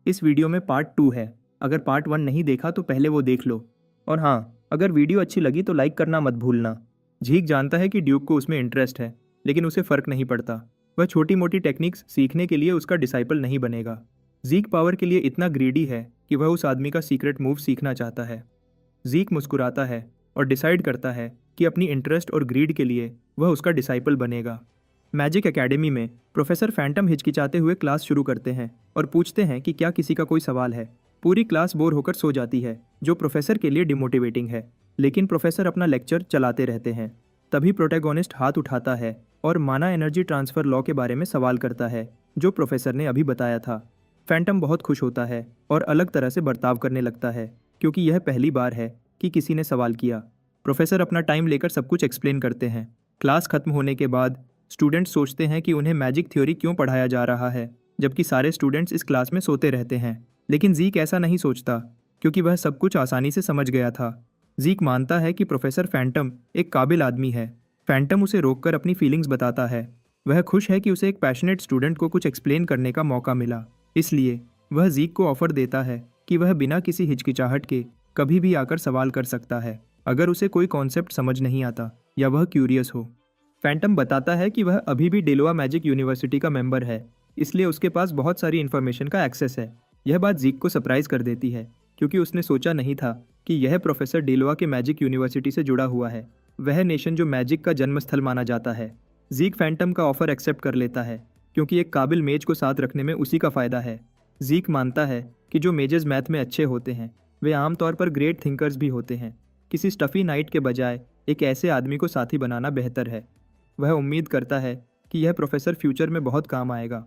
इस वीडियो में पार्ट 2 है। अगर पार्ट 1 नहीं देखा तो पहले वो देख लो। और हाँ, अगर वीडियो अच्छी लगी तो लाइक करना मत भूलना। झीक जानता है कि ड्यूक को उसमें इंटरेस्ट है, लेकिन उसे फ़र्क नहीं पड़ता। वह छोटी मोटी टेक्निक्स सीखने के लिए उसका डिसाइपल नहीं बनेगा। जीक पावर के लिए इतना ग्रीडी है कि वह उस आदमी का सीक्रेट मूव सीखना चाहता है। जीक मुस्कुराता है और डिसाइड करता है कि अपनी इंटरेस्ट और ग्रीड के लिए वह उसका डिसाइपल बनेगा। मैजिक एकेडमी में प्रोफेसर फैंटम हिचकिचाते हुए क्लास शुरू करते हैं और पूछते हैं कि क्या किसी का कोई सवाल है। पूरी क्लास बोर होकर सो जाती है, जो प्रोफेसर के लिए डिमोटिवेटिंग है, लेकिन प्रोफेसर अपना लेक्चर चलाते रहते हैं। तभी प्रोटैगोनिस्ट हाथ उठाता है और माना एनर्जी ट्रांसफ़र लॉ के बारे में सवाल करता है, जो प्रोफेसर ने अभी बताया था। फैंटम बहुत खुश होता है और अलग तरह से बर्ताव करने लगता है, क्योंकि यह पहली बार है कि किसी ने सवाल किया। प्रोफेसर अपना टाइम लेकर सब कुछ एक्सप्लेन करते हैं। क्लास खत्म होने के बाद स्टूडेंट्स सोचते हैं कि उन्हें मैजिक थ्योरी क्यों पढ़ाया जा रहा है, जबकि सारे स्टूडेंट्स इस क्लास में सोते रहते हैं। लेकिन जीक ऐसा नहीं सोचता, क्योंकि वह सब कुछ आसानी से समझ गया था। जीक मानता है कि प्रोफेसर फैंटम एक काबिल आदमी है। फैंटम उसे रोककर अपनी फीलिंग्स बताता है। वह खुश है कि उसे एक पैशनेट स्टूडेंट को कुछ एक्सप्लेन करने का मौका मिला, इसलिए वह जीक को ऑफर देता है कि वह बिना किसी हिचकिचाहट के कभी भी आकर सवाल कर सकता है, अगर उसे कोई कॉन्सेप्ट समझ नहीं आता या वह क्यूरियस हो। फैंटम बताता है कि वह अभी भी डेलोआ मैजिक यूनिवर्सिटी का मेंबर है, इसलिए उसके पास बहुत सारी इन्फॉर्मेशन का एक्सेस है। यह बात जीक को सरप्राइज कर देती है, क्योंकि उसने सोचा नहीं था कि यह प्रोफेसर डेलोआ के मैजिक यूनिवर्सिटी से जुड़ा हुआ है, वह नेशन जो मैजिक का जन्मस्थल माना जाता है। जीक फैंटम का ऑफर एक्सेप्ट कर लेता है, क्योंकि एक काबिल मेज को साथ रखने में उसी का फ़ायदा है। जीक मानता है कि जो मेजेस मैथ में अच्छे होते हैं वे आमतौर पर ग्रेट थिंकर्स भी होते हैं। किसी स्टफ़ी नाइट के बजाय एक ऐसे आदमी को साथी बनाना बेहतर है। वह उम्मीद करता है कि यह प्रोफेसर फ्यूचर में बहुत काम आएगा।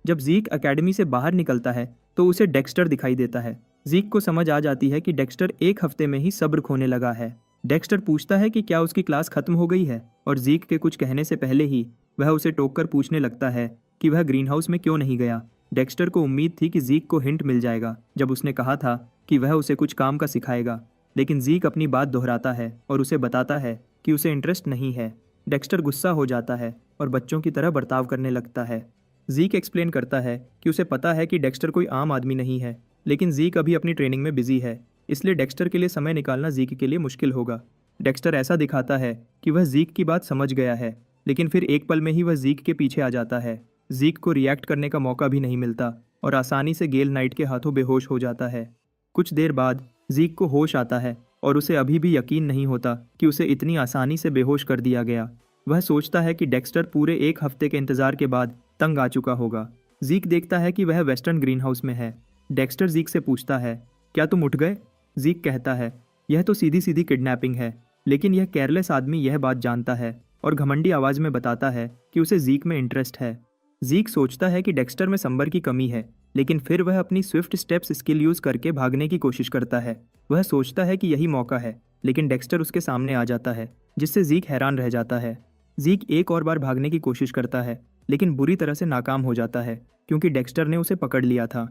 जब जीक एकेडमी से बाहर निकलता है तो उसे डेक्स्टर दिखाई देता है। जीक को समझ आ जाती है कि डेक्स्टर एक हफ्ते में ही सब्र खोने लगा है। डेक्स्टर पूछता है कि क्या उसकी क्लास खत्म हो गई है, और जीक के कुछ कहने से पहले ही वह उसे टोककर पूछने लगता है कि वह ग्रीन हाउस में क्यों नहीं गया। डेक्स्टर को उम्मीद थी कि जीक को हिंट मिल जाएगा, जब उसने कहा था कि वह उसे कुछ काम का सिखाएगा, लेकिन जीक अपनी बात दोहराता है और उसे बताता है कि उसे इंटरेस्ट नहीं है। डेक्स्टर गुस्सा हो जाता है और बच्चों की तरह बर्ताव करने लगता है। जीक एक्सप्लेन करता है कि उसे पता है कि डेक्स्टर कोई आम आदमी नहीं है, लेकिन जीक अभी अपनी ट्रेनिंग में बिजी है, इसलिए डेक्स्टर के लिए समय निकालना जीक के लिए मुश्किल होगा। डेक्स्टर ऐसा दिखाता है कि वह जीक की बात समझ गया है, लेकिन फिर एक पल में ही वह जीक के पीछे आ जाता है। जीक को रिएक्ट करने का मौका भी नहीं मिलता और आसानी से गेल नाइट के हाथों बेहोश हो जाता है। कुछ देर बाद जीक को होश आता है और उसे अभी भी यकीन नहीं होता कि उसे इतनी आसानी से बेहोश कर दिया गया। वह सोचता है कि डेक्स्टर पूरे एक हफ्ते के इंतजार के बाद तंग आ चुका होगा। जीक देखता है कि वह वेस्टर्न ग्रीन हाउस में है। डेक्स्टर जीक से पूछता है, क्या तुम उठ गए? जीक कहता है, यह तो सीधी सीधी किडनैपिंग है। लेकिन यह केयरलेस आदमी यह बात जानता है और घमंडी आवाज़ में बताता है कि उसे जीक में इंटरेस्ट है। जीक सोचता है कि डेक्स्टर में संबर की कमी है, लेकिन फिर वह अपनी स्विफ्ट स्टेप्स स्किल यूज़ करके भागने की कोशिश करता है। वह सोचता है कि यही मौका है, लेकिन डेक्स्टर उसके सामने आ जाता है, जिससे जीक हैरान रह जाता है। जीक एक और बार भागने की कोशिश करता है, लेकिन बुरी तरह से नाकाम हो जाता है, क्योंकि डेक्स्टर ने उसे पकड़ लिया था।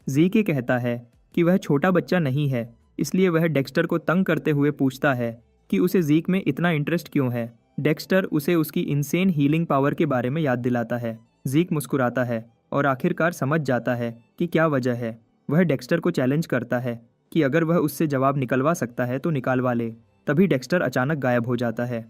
जीक ये कहता है कि वह छोटा बच्चा नहीं है, इसलिए वह डेक्स्टर को तंग करते हुए पूछता है कि उसे जीक में इतना इंटरेस्ट क्यों है। डेक्स्टर उसे उसकी इनसेन हीलिंग पावर के बारे में याद दिलाता है। जीक मुस्कुराता है और आखिरकार समझ जाता है कि क्या वजह है। वह डेक्स्टर को चैलेंज करता है कि अगर वह उससे जवाब निकलवा सकता है तो निकालवा ले। तभी डेक्स्टर अचानक गायब हो जाता है।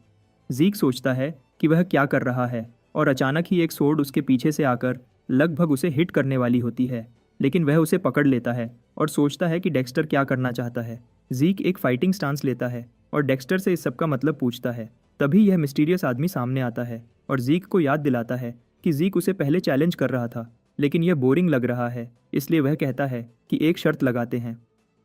जीक सोचता है कि वह क्या कर रहा है, और अचानक ही एक सोर्ड उसके पीछे से आकर लगभग उसे हिट करने वाली होती है, लेकिन वह उसे पकड़ लेता है और सोचता है कि डेक्स्टर क्या करना चाहता है। जीक एक फाइटिंग स्टांस लेता है और डेक्स्टर से इस सब का मतलब पूछता है। तभी यह मिस्टीरियस आदमी सामने आता है और जीक को याद दिलाता है कि जीक उसे पहले चैलेंज कर रहा था, लेकिन यह बोरिंग लग रहा है, इसलिए वह कहता है कि एक शर्त लगाते हैं।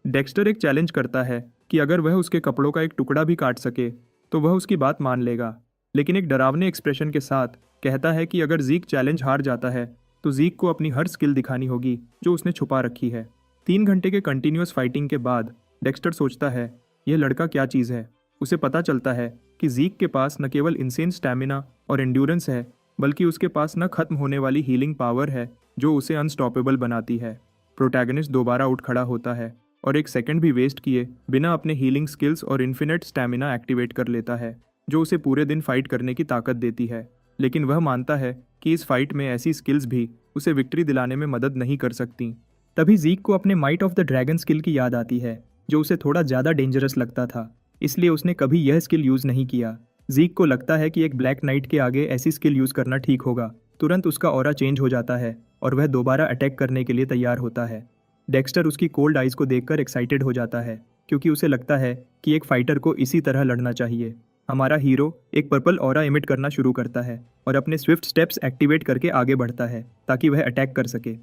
डेक्स्टर एक चैलेंज करता है कि अगर वह उसके कपड़ों का एक टुकड़ा भी काट सके तो वह उसकी बात मान लेगा, लेकिन एक डरावने एक्सप्रेशन के साथ कहता है कि अगर जीक चैलेंज हार जाता है तो जीक को अपनी हर स्किल दिखानी होगी जो उसने छुपा रखी है। 3 घंटे के कंटिन्यूअस फाइटिंग के बाद डेक्स्टर सोचता है, यह लड़का क्या चीज़ है। उसे पता चलता है कि जीक के पास न केवल इंसेन स्टैमिना और एंड्योरेंस है, बल्कि उसके पास न खत्म होने वाली हीलिंग पावर है जो उसे अनस्टॉपेबल बनाती है। प्रोटैगनिस्ट दोबारा उठ खड़ा होता है और एक सेकंड भी वेस्ट किए बिना अपने हीलिंग स्किल्स और इन्फिनिट स्टैमिना एक्टिवेट कर लेता है, जो उसे पूरे दिन फाइट करने की ताकत देती है। लेकिन वह मानता है कि इस फाइट में ऐसी स्किल्स भी उसे विक्ट्री दिलाने में मदद नहीं कर सकती। तभी जीक को अपने might of the dragon skill की याद आती है, जो उसे थोड़ा ज़्यादा डेंजरस लगता था, इसलिए उसने कभी यह स्किल यूज़ नहीं किया। जीक को लगता है कि एक ब्लैक नाइट के आगे ऐसी स्किल यूज़ करना ठीक होगा। तुरंत उसका ऑरा चेंज हो जाता है और वह दोबारा अटैक करने के लिए तैयार होता है। डेक्स्टर उसकी कोल्ड आइज़ को देखकर एक्साइटेड हो जाता है, क्योंकि उसे लगता है कि एक फाइटर को इसी तरह लड़ना चाहिए। हमारा हीरो एक पर्पल ऑरा इमिट करना शुरू करता है और अपने स्विफ्ट स्टेप्स एक्टिवेट करके आगे बढ़ता है ताकि वह अटैक कर सके।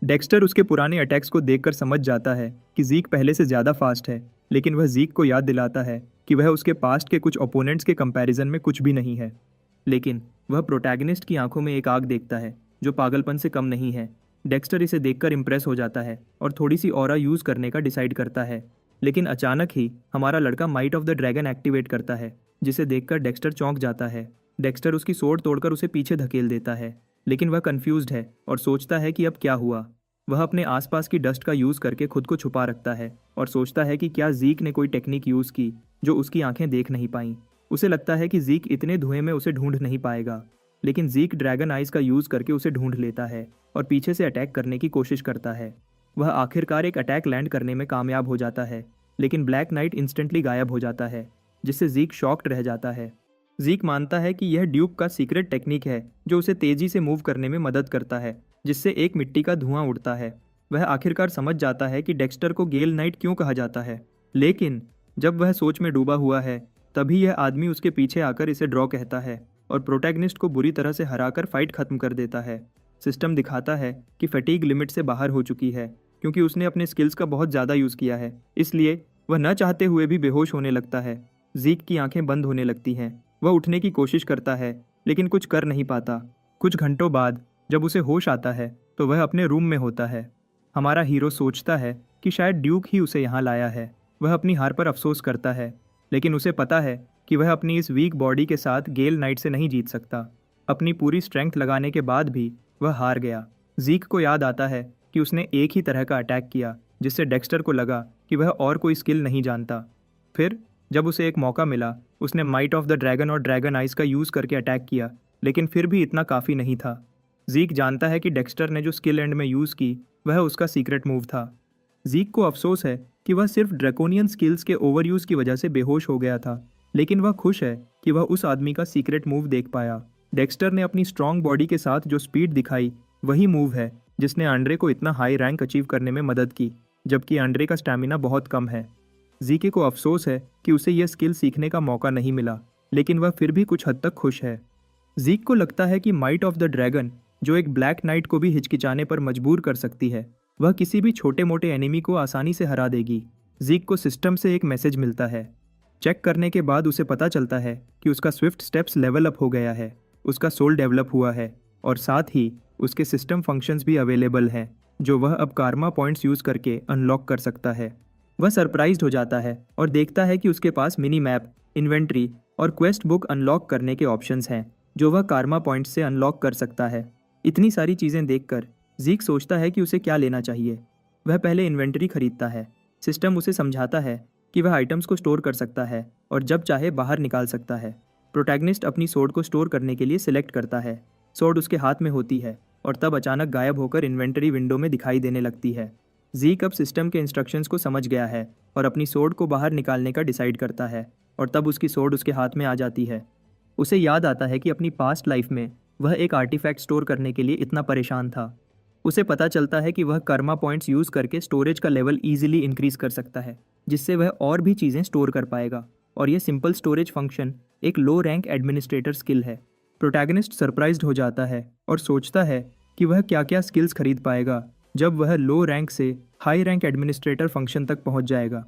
डेक्स्टर उसके पुराने अटैक्स को देखकर समझ जाता है कि जीक पहले से ज़्यादा फास्ट है, लेकिन वह जीक को याद दिलाता है कि वह उसके पास्ट के कुछ ओपोनेंट्स के कंपैरिजन में कुछ भी नहीं है। लेकिन वह प्रोटैगनिस्ट की आंखों में एक आग देखता है जो पागलपन से कम नहीं है। डेक्स्टर इसे देखकर इम्प्रेस हो जाता है और थोड़ी सी ऑरा यूज़ करने का डिसाइड करता है, लेकिन अचानक ही हमारा लड़का might of the dragon activate करता है, जिसे देखकर डेक्स्टर चौंक जाता है। डेक्स्टर उसकी सोर्ड तोड़कर उसे पीछे धकेल देता है, लेकिन वह कंफ्यूज्ड है और सोचता है कि अब क्या हुआ। वह अपने आसपास की डस्ट का यूज़ करके खुद को छुपा रखता है और सोचता है कि क्या जीक ने कोई टेक्निक यूज़ की जो उसकी आंखें देख नहीं पाईं। उसे लगता है कि जीक इतने धुएं में उसे ढूंढ नहीं पाएगा, लेकिन जीक ड्रैगन आइज का यूज़ करके उसे ढूंढ लेता है और पीछे से अटैक करने की कोशिश करता है। वह आखिरकार एक अटैक लैंड करने में कामयाब हो जाता है, लेकिन ब्लैक नाइट इंस्टेंटली गायब हो जाता है, जिससे जीक शॉक्ड रह जाता है। जीक मानता है कि यह ड्यूक का सीक्रेट टेक्निक है जो उसे तेजी से मूव करने में मदद करता है, जिससे एक मिट्टी का धुआं उड़ता है। वह आखिरकार समझ जाता है कि डेक्स्टर को गेल नाइट क्यों कहा जाता है, लेकिन जब वह सोच में डूबा हुआ है तभी यह आदमी उसके पीछे आकर इसे ड्रॉ कहता है और प्रोटैगनिस्ट को बुरी तरह से हराकर फाइट खत्म कर देता है। सिस्टम दिखाता है कि फटीग लिमिट से बाहर हो चुकी है, क्योंकि उसने अपने स्किल्स का बहुत ज़्यादा यूज़ किया है, इसलिए वह न चाहते हुए भी बेहोश होने लगता है। जीक की आंखें बंद होने लगती हैं। वह उठने की कोशिश करता है, लेकिन कुछ कर नहीं पाता। कुछ घंटों बाद जब उसे होश आता है तो वह अपने रूम में होता है। हमारा हीरो सोचता है कि शायद ड्यूक ही उसे यहाँ लाया है। वह अपनी हार पर अफसोस करता है, लेकिन उसे पता है कि वह अपनी इस वीक बॉडी के साथ गेल नाइट से नहीं जीत सकता। अपनी पूरी स्ट्रेंथ लगाने के बाद भी वह हार गया। जीक को याद आता है कि उसने एक ही तरह का अटैक किया, जिससे डेक्स्टर को लगा कि वह और कोई स्किल नहीं जानता। फिर जब उसे एक मौका मिला, उसने माइट ऑफ द ड्रैगन और ड्रैगन आइज का यूज़ करके अटैक किया, लेकिन फिर भी इतना काफ़ी नहीं था। जीक जानता है कि डेक्स्टर ने जो स्किल एंड में यूज़ की वह उसका सीक्रेट मूव था। जीक को अफसोस है कि वह सिर्फ ड्रैकोनियन स्किल्स के ओवरयूज़ की वजह से बेहोश हो गया था, लेकिन वह खुश है कि वह उस आदमी का सीक्रेट मूव देख पाया। डेक्स्टर ने अपनी स्ट्रॉन्ग बॉडी के साथ जो स्पीड दिखाई वही मूव है जिसने आंड्रे को इतना हाई रैंक अचीव करने में मदद की, जबकि आंड्रे का स्टैमिना बहुत कम है। जीके को अफसोस है कि उसे यह स्किल सीखने का मौका नहीं मिला, लेकिन वह फिर भी कुछ हद तक खुश है। जीक को लगता है कि माइट ऑफ द ड्रैगन, जो एक ब्लैक नाइट को भी हिचकिचाने पर मजबूर कर सकती है, वह किसी भी छोटे मोटे एनिमी को आसानी से हरा देगी। जीक को सिस्टम से एक मैसेज मिलता है। चेक करने के बाद उसे पता चलता है कि उसका स्विफ्ट स्टेप्स लेवल अप हो गया है, उसका सोल डेवलप हुआ है और साथ ही उसके सिस्टम फंक्शंस भी अवेलेबल हैं, जो वह अब कारमा पॉइंट्स यूज़ करके अनलॉक कर सकता है। वह सरप्राइज्ड हो जाता है और देखता है कि उसके पास मिनी मैप, इन्वेंट्री और क्वेस्ट बुक अनलॉक करने के ऑप्शंस हैं, जो वह कारमा पॉइंट्स से अनलॉक कर सकता है। इतनी सारी चीज़ें देखकर जीक सोचता है कि उसे क्या लेना चाहिए। वह पहले इन्वेंट्री खरीदता है। सिस्टम उसे समझाता है कि वह आइटम्स को स्टोर कर सकता है और जब चाहे बाहर निकाल सकता है। प्रोटैगनिस्ट अपनी सोर्ड को स्टोर करने के लिए सिलेक्ट करता है। सोर्ड उसके हाथ में होती है और तब अचानक गायब होकर इन्वेंटरी विंडो में दिखाई देने लगती है। जीक अब सिस्टम के इंस्ट्रक्शंस को समझ गया है और अपनी सोर्ड को बाहर निकालने का डिसाइड करता है और तब उसकी सोर्ड उसके हाथ में आ जाती है। उसे याद आता है कि अपनी पास्ट लाइफ में वह एक आर्टिफैक्ट स्टोर करने के लिए इतना परेशान था। उसे पता चलता है कि वह कर्मा पॉइंट्स यूज़ करके स्टोरेज का लेवल ईजिली इंक्रीज़ कर सकता है, जिससे वह और भी चीज़ें स्टोर कर पाएगा, और यह सिंपल स्टोरेज फंक्शन एक लो रैंक एडमिनिस्ट्रेटर स्किल है। प्रोटैगनिस्ट सरप्राइज्ड हो जाता है और सोचता है कि वह क्या क्या स्किल्स खरीद पाएगा जब वह लो रैंक से हाई रैंक एडमिनिस्ट्रेटर फंक्शन तक पहुंच जाएगा।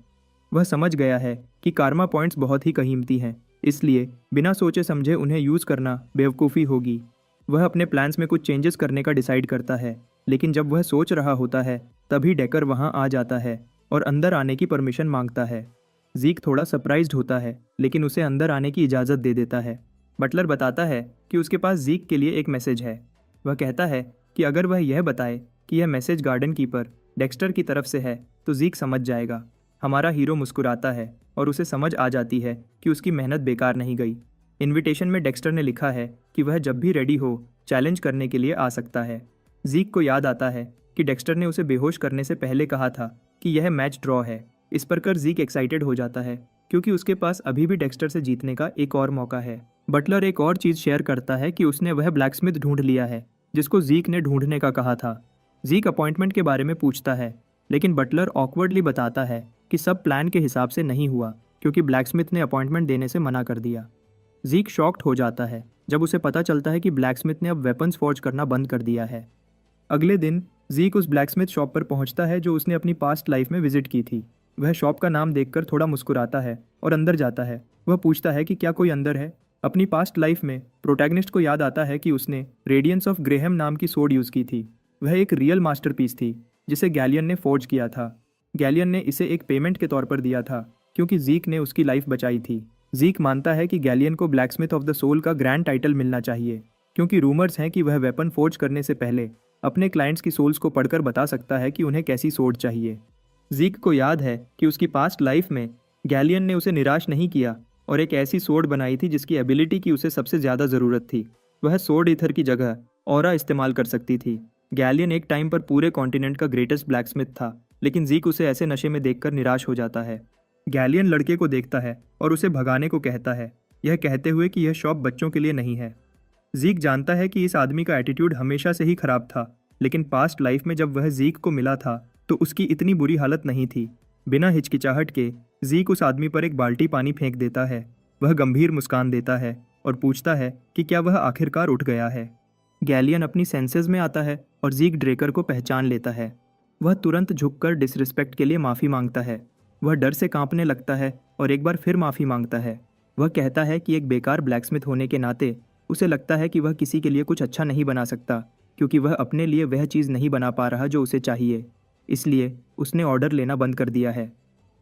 वह समझ गया है कि कारमा पॉइंट्स बहुत ही कीमती हैं, इसलिए बिना सोचे समझे उन्हें यूज़ करना बेवकूफ़ी होगी। वह अपने प्लान्स में कुछ चेंजेस करने का डिसाइड करता है, लेकिन जब वह सोच रहा होता है तभी डेकर वहां आ जाता है और अंदर आने की परमिशन मांगता है। जीक थोड़ा सरप्राइज्ड होता है, लेकिन उसे अंदर आने की इजाज़त दे देता है। बटलर बताता है कि उसके पास जीक के लिए एक मैसेज है। वह कहता है कि अगर वह यह बताए कि यह मैसेज गार्डन कीपर डेक्स्टर की तरफ से है तो जीक समझ जाएगा। हमारा हीरो मुस्कुराता है और उसे समझ आ जाती है कि उसकी मेहनत बेकार नहीं गई। इनविटेशन में डेक्स्टर ने लिखा है कि वह जब भी रेडी हो चैलेंज करने के लिए आ सकता है। जीक को याद आता है कि कि डेक्स्टर ने उसे बेहोश करने से पहले कहा था कि यह मैच ड्रॉ है। इस पर कर ज़ीक एक्साइटेड हो जाता है क्योंकि उसके पास अभी भी डेक्स्टर से जीतने का एक और मौका है। बटलर एक और चीज़ शेयर करता है कि उसने वह ब्लैकस्मिथ ढूंढ लिया है जिसको ज़ीक ने ढूंढने का कहा था। ज़ीक अपॉइंटमेंट के बारे में पूछता है, लेकिन बटलर ऑकवर्डली बताता है कि सब प्लान के हिसाब से नहीं हुआ क्योंकि ब्लैकस्मिथ ने अपॉइंटमेंट देने से मना कर दिया। ज़ीक शॉक्ड हो जाता है जब उसे पता चलता है कि ब्लैकस्मिथ ने अब वेपन्स फॉर्ज करना बंद कर दिया है। अगले दिन ज़ीक उस ब्लैकस्मिथ शॉप पर पहुंचता है जो उसने अपनी पास्ट लाइफ में विजिट की थी। वह शॉप का नाम देखकर थोड़ा मुस्कुराता है और अंदर जाता है। वह पूछता है कि क्या कोई अंदर है। अपनी पास्ट लाइफ में प्रोटैगनिस्ट को याद आता है कि उसने रेडियंस ऑफ ग्रेहम नाम की सोड यूज़ की थी। वह एक रियल मास्टरपीस थी जिसे गैलियन ने फोर्ज किया था। गैलियन ने इसे एक पेमेंट के तौर पर दिया था क्योंकि ज़ीक ने उसकी लाइफ बचाई थी। ज़ीक मानता है कि गैलियन को ब्लैकस्मिथ ऑफ द सोल का ग्रैंड टाइटल मिलना चाहिए क्योंकि रूमर्स हैं कि वह वेपन फोर्ज करने से पहले अपने क्लाइंट्स की सोल्स को पढ़कर बता सकता है कि उन्हें कैसी सोड चाहिए। ज़ीक को याद है कि उसकी पास्ट लाइफ में गैलियन ने उसे निराश नहीं किया और एक ऐसी सोड बनाई थी जिसकी एबिलिटी की उसे सबसे ज़्यादा ज़रूरत थी। वह सोड ईथर की जगह ऑरा इस्तेमाल कर सकती थी। गैलियन एक टाइम पर पूरे कॉन्टिनेंट का ग्रेटेस्ट ब्लैकस्मिथ था, लेकिन ज़ीक उसे ऐसे नशे में देखकर निराश हो जाता है। गैलियन लड़के को देखता है और उसे भगाने को कहता है, यह कहते हुए कि यह शॉप बच्चों के लिए नहीं है। ज़ीक जानता है कि इस आदमी का एटीट्यूड हमेशा से ही खराब था, लेकिन पास्ट लाइफ में जब वह ज़ीक को मिला था तो उसकी इतनी बुरी हालत नहीं थी। बिना हिचकिचाहट के ज़ीक उस आदमी पर एक बाल्टी पानी फेंक देता है। वह गंभीर मुस्कान देता है और पूछता है कि क्या वह आखिरकार उठ गया है। गैलियन अपनी सेंसेस में आता है और ज़ीक ड्रेकर को पहचान लेता है। वह तुरंत झुककर डिसरिस्पेक्ट के लिए माफ़ी मांगता है। वह डर से कांपने लगता है और एक बार फिर माफ़ी मांगता है। वह कहता है कि एक बेकार ब्लैकस्मिथ होने के नाते उसे लगता है कि वह किसी के लिए कुछ अच्छा नहीं बना सकता क्योंकि वह अपने लिए वह चीज़ नहीं बना पा रहा जो उसे चाहिए, इसलिए उसने ऑर्डर लेना बंद कर दिया है।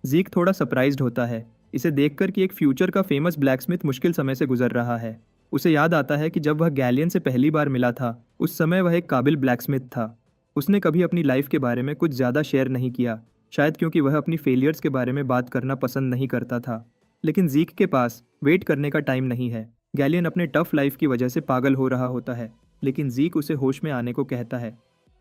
ज़ीक थोड़ा सरप्राइज्ड होता है इसे देखकर कि एक फ्यूचर का फेमस ब्लैकस्मिथ मुश्किल समय से गुजर रहा है। उसे याद आता है कि जब वह गैलियन से पहली बार मिला था उस समय वह एक काबिल ब्लैकस्मिथ था। उसने कभी अपनी लाइफ के बारे में कुछ ज़्यादा शेयर नहीं किया, शायद क्योंकि वह अपनी फेलियर्स के बारे में बात करना पसंद नहीं करता था। लेकिन ज़ीक के पास वेट करने का टाइम नहीं है। गैलियन अपने टफ लाइफ की वजह से पागल हो रहा होता है, लेकिन ज़ीक उसे होश में आने को कहता है।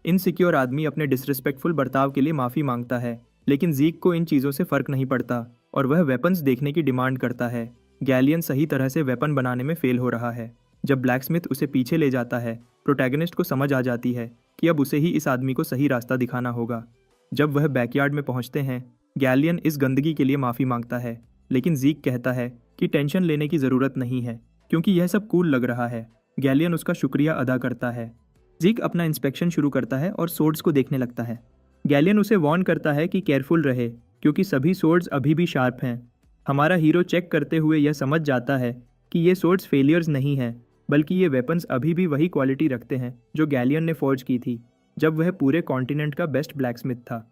इनसिक्योर आदमी अपने डिसरिस्पेक्टफुल बर्ताव के लिए माफ़ी मांगता है, लेकिन ज़ीक को इन चीज़ों से फ़र्क नहीं पड़ता और वह वेपन्स देखने की डिमांड करता है। गैलियन सही तरह से वेपन बनाने में फेल हो रहा है। जब ब्लैकस्मिथ उसे पीछे ले जाता है, प्रोटैगनिस्ट को समझ आ जाती है कि अब उसे ही इस आदमी को सही रास्ता दिखाना होगा। जब वह बैकयार्ड में पहुंचते हैं, गैलियन इस गंदगी के लिए माफ़ी मांगता है, लेकिन ज़ीक कहता है कि टेंशन लेने की ज़रूरत नहीं है क्योंकि यह सब कूल लग रहा है। गैलियन उसका शुक्रिया अदा करता है। ज़ीक अपना इंस्पेक्शन शुरू करता है और सोर्ड्स को देखने लगता है। गैलियन उसे वार्न करता है कि केयरफुल रहे क्योंकि सभी सोर्ड्स अभी भी शार्प हैं। हमारा हीरो चेक करते हुए यह समझ जाता है कि ये सोर्ड्स फेलियर्स नहीं हैं, बल्कि ये वेपन्स अभी भी वही क्वालिटी रखते हैं जो गैलियन ने फॉर्ज की थी जब वह पूरे कॉन्टिनेंट का बेस्ट ब्लैकस्मिथ था।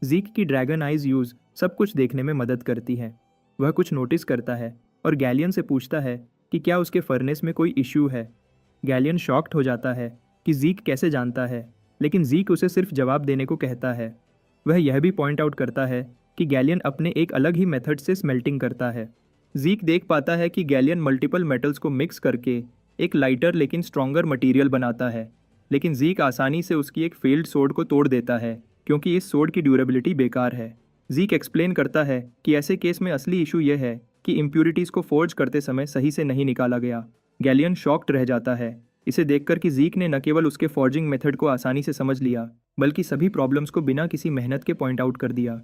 ज़ीक की ड्रैगन आइज यूज़ सब कुछ देखने में मदद करती है। वह कुछ नोटिस करता है और गैलियन से पूछता है कि क्या उसके फर्नेस में कोई इश्यू है। गैलियन शॉक्ड हो जाता है कि ज़ीक कैसे जानता है, लेकिन ज़ीक उसे सिर्फ जवाब देने को कहता है। वह यह भी पॉइंट आउट करता है कि गैलियन अपने एक अलग ही मेथड से स्मेल्टिंग करता है। ज़ीक देख पाता है कि गैलियन मल्टीपल मेटल्स को मिक्स करके एक लाइटर लेकिन स्ट्रॉन्गर मटेरियल बनाता है, लेकिन ज़ीक आसानी से उसकी एक फेल्ड सोड को तोड़ देता है क्योंकि इस सोड की ड्यूरेबिलिटी बेकार है। ज़ीक एक्सप्लेन करता है कि ऐसे केस में असली इशू यह है कि इम्प्यूरिटीज़ को फोर्ज करते समय सही से नहीं निकाला गया। गैलियन शॉक्ड रह जाता है इसे देखकर कि ज़ीक ने न केवल उसके फॉर्जिंग मेथड को आसानी से समझ लिया, बल्कि सभी प्रॉब्लम्स को बिना किसी मेहनत के पॉइंट आउट कर दिया।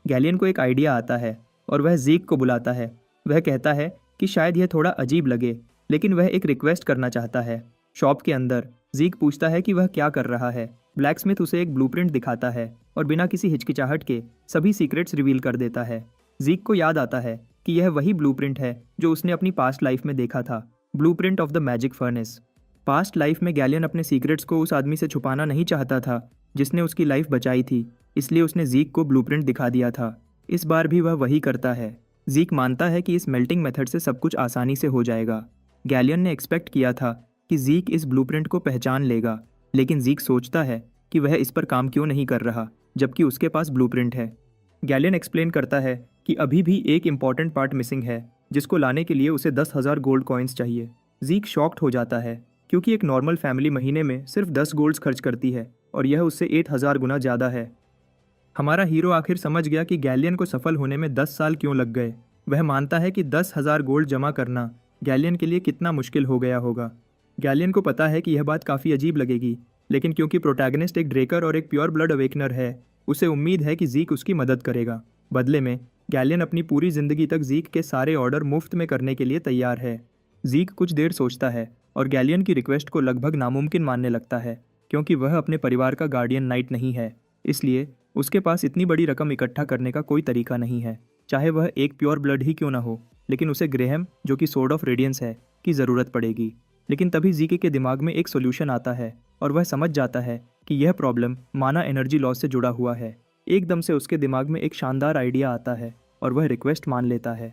गैलियन को एक आइडिया आता है और वह ज़ीक को बुलाता है। वह कहता है कि शायद यह थोड़ा अजीब लगे, लेकिन वह एक रिक्वेस्ट करना चाहता है। शॉप के अंदर ज़ीक पूछता है कि वह क्या कर रहा है। ब्लैकस्मिथ उसे एक ब्लूप्रिंट दिखाता है और बिना किसी हिचकिचाहट के सभी सीक्रेट्स रिवील कर देता है। ज़ीक को याद आता है कि यह वही ब्लूप्रिंट है जो उसने अपनी पास्ट लाइफ में देखा था, blueprint of the magic furnace. Past life में गैलियन अपने सीक्रेट्स को उस आदमी से छुपाना नहीं चाहता था जिसने उसकी लाइफ बचाई थी, इसलिए उसने ज़ीक को ब्लूप्रिंट दिखा दिया था। इस बार भी वह वही करता है। ज़ीक मानता है कि इस मेल्टिंग मेथड से सब कुछ आसानी से हो जाएगा। गैलियन ने एक्सपेक्ट किया था कि ज़ीक इस ब्लूप्रिंट को पहचान लेगा, लेकिन ज़ीक सोचता है कि वह इस पर काम क्यों नहीं कर रहा जबकि उसके पास ब्लूप्रिंट है। गैलियन एक्सप्लेन करता है कि अभी भी एक इम्पॉर्टेंट पार्ट मिसिंग है जिसको लाने के लिए उसे 10,000 गोल्ड कॉइन्स चाहिए। ज़ीक शॉक्ड हो जाता है क्योंकि एक नॉर्मल फैमिली महीने में सिर्फ 10 गोल्ड्स खर्च करती है और यह उससे 8000 गुना ज़्यादा है। हमारा हीरो आखिर समझ गया कि गैलियन को सफल होने में 10 साल क्यों लग गए। वह मानता है कि 10,000 गोल्ड जमा करना गैलियन के लिए कितना मुश्किल हो गया होगा। गैलियन को पता है कि यह बात काफ़ी अजीब लगेगी, लेकिन क्योंकि प्रोटैगनिस्ट एक ड्रेकर और एक प्योर ब्लड अवेकनर है, उसे उम्मीद है कि ज़ीक उसकी मदद करेगा। बदले में गैलियन अपनी पूरी ज़िंदगी तक ज़ीक के सारे ऑर्डर मुफ्त में करने के लिए तैयार है। ज़ीक कुछ देर सोचता है और गैलियन की रिक्वेस्ट को लगभग नामुमकिन मानने लगता है, क्योंकि वह अपने परिवार का गार्डियन नाइट नहीं है, इसलिए उसके पास इतनी बड़ी रकम इकट्ठा करने का कोई तरीका नहीं है, चाहे वह एक प्योर ब्लड ही क्यों ना हो। लेकिन उसे ग्रेहम, जो कि सोर्ड ऑफ रेडियंस है, की ज़रूरत पड़ेगी। लेकिन तभी ज़ीके के दिमाग में एक सोल्यूशन आता है और वह समझ जाता है कि यह प्रॉब्लम माना एनर्जी लॉस से जुड़ा हुआ है। एकदम से उसके दिमाग में एक शानदार आइडिया आता है और वह रिक्वेस्ट मान लेता है।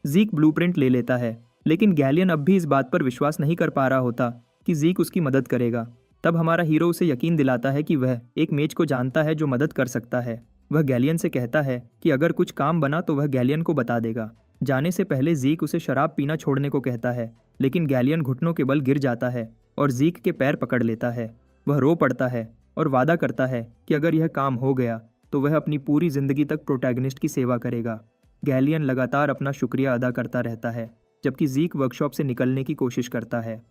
ज़ीक ब्लूप्रिंट ले लेता है, लेकिन गैलियन अब भी इस बात पर विश्वास नहीं कर पा रहा होता कि ज़ीक उसकी मदद करेगा। तब हमारा हीरो उसे यकीन दिलाता है कि वह एक मेज को जानता है जो मदद कर सकता है। वह गैलियन से कहता है कि अगर कुछ काम बना तो वह गैलियन को बता देगा। जाने से पहले ज़ीक उसे शराब पीना छोड़ने को कहता है, लेकिन गैलियन घुटनों के बल गिर जाता है और ज़ीक के पैर पकड़ लेता है। वह रो पड़ता है और वादा करता है कि अगर यह काम हो गया तो वह अपनी पूरी ज़िंदगी तक प्रोटैगनिस्ट की सेवा करेगा। गैलियन लगातार अपना शुक्रिया अदा करता रहता है, जबकि ज़ीक वर्कशॉप से निकलने की कोशिश करता है।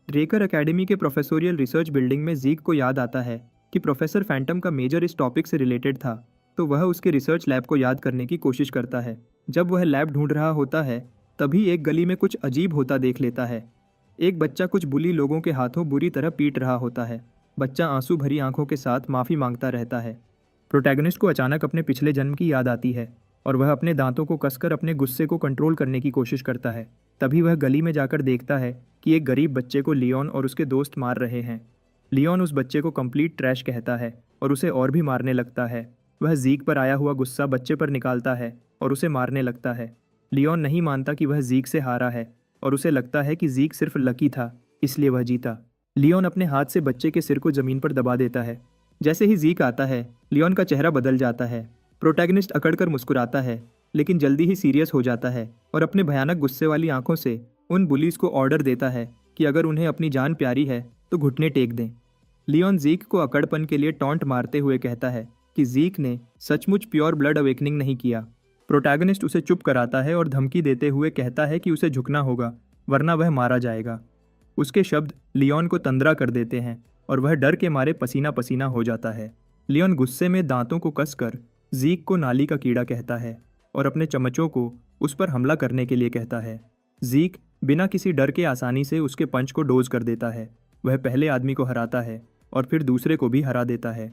ड्रेकर एकेडमी के प्रोफेसोरियल रिसर्च बिल्डिंग में ज़ीक को याद आता है कि प्रोफेसर फैंटम का मेजर इस टॉपिक से रिलेटेड था, तो वह उसके रिसर्च लैब को याद करने की कोशिश करता है। जब वह लैब ढूंढ रहा होता है, तभी एक गली में कुछ अजीब होता देख लेता है। एक बच्चा कुछ बुली लोगों के हाथों बुरी तरह पीट रहा होता है। बच्चा आंसू भरी आंखों के साथ माफ़ी मांगता रहता है। प्रोटैगनिस्ट को अचानक अपने पिछले जन्म की याद आती है और वह अपने दांतों को कसकर अपने गुस्से को कंट्रोल करने की कोशिश करता है। तभी वह गली में जाकर देखता है कि एक गरीब बच्चे को लियोन और उसके दोस्त मार रहे हैं। लियोन उस बच्चे को कंप्लीट ट्रैश कहता है और उसे और भी मारने लगता है। वह ज़ीक पर आया हुआ गुस्सा बच्चे पर निकालता है और उसे मारने लगता है। लियोन नहीं मानता कि वह ज़ीक से हारा है और उसे लगता है कि ज़ीक सिर्फ लकी था, इसलिए वह जीता। लियोन अपने हाथ से बच्चे के सिर को ज़मीन पर दबा देता है। जैसे ही ज़ीक आता है, लियोन का चेहरा बदल जाता है। प्रोटैगनिस्ट अकड़कर मुस्कुराता है, लेकिन जल्दी ही सीरियस हो जाता है और अपने भयानक गुस्से वाली आंखों से उन बुलीज को ऑर्डर देता है कि अगर उन्हें अपनी जान प्यारी है तो घुटने टेक दें। लियोन ज़ीक को अकड़पन के लिए टॉन्ट मारते हुए कहता है कि ज़ीक ने सचमुच प्योर ब्लड अवेकनिंग नहीं किया। प्रोटैगनिस्ट उसे चुप कराता है और धमकी देते हुए कहता है कि उसे झुकना होगा, वरना वह मारा जाएगा। उसके शब्द लियोन को तंद्रा कर देते हैं और वह डर के मारे पसीना पसीना हो जाता है। लियोन गुस्से में दांतों को कसकर ज़ीक को नाली का कीड़ा कहता है और अपने चमचों को उस पर हमला करने के लिए कहता है। ज़ीक बिना किसी डर के आसानी से उसके पंच को डोज कर देता है। वह पहले आदमी को हराता है और फिर दूसरे को भी हरा देता है।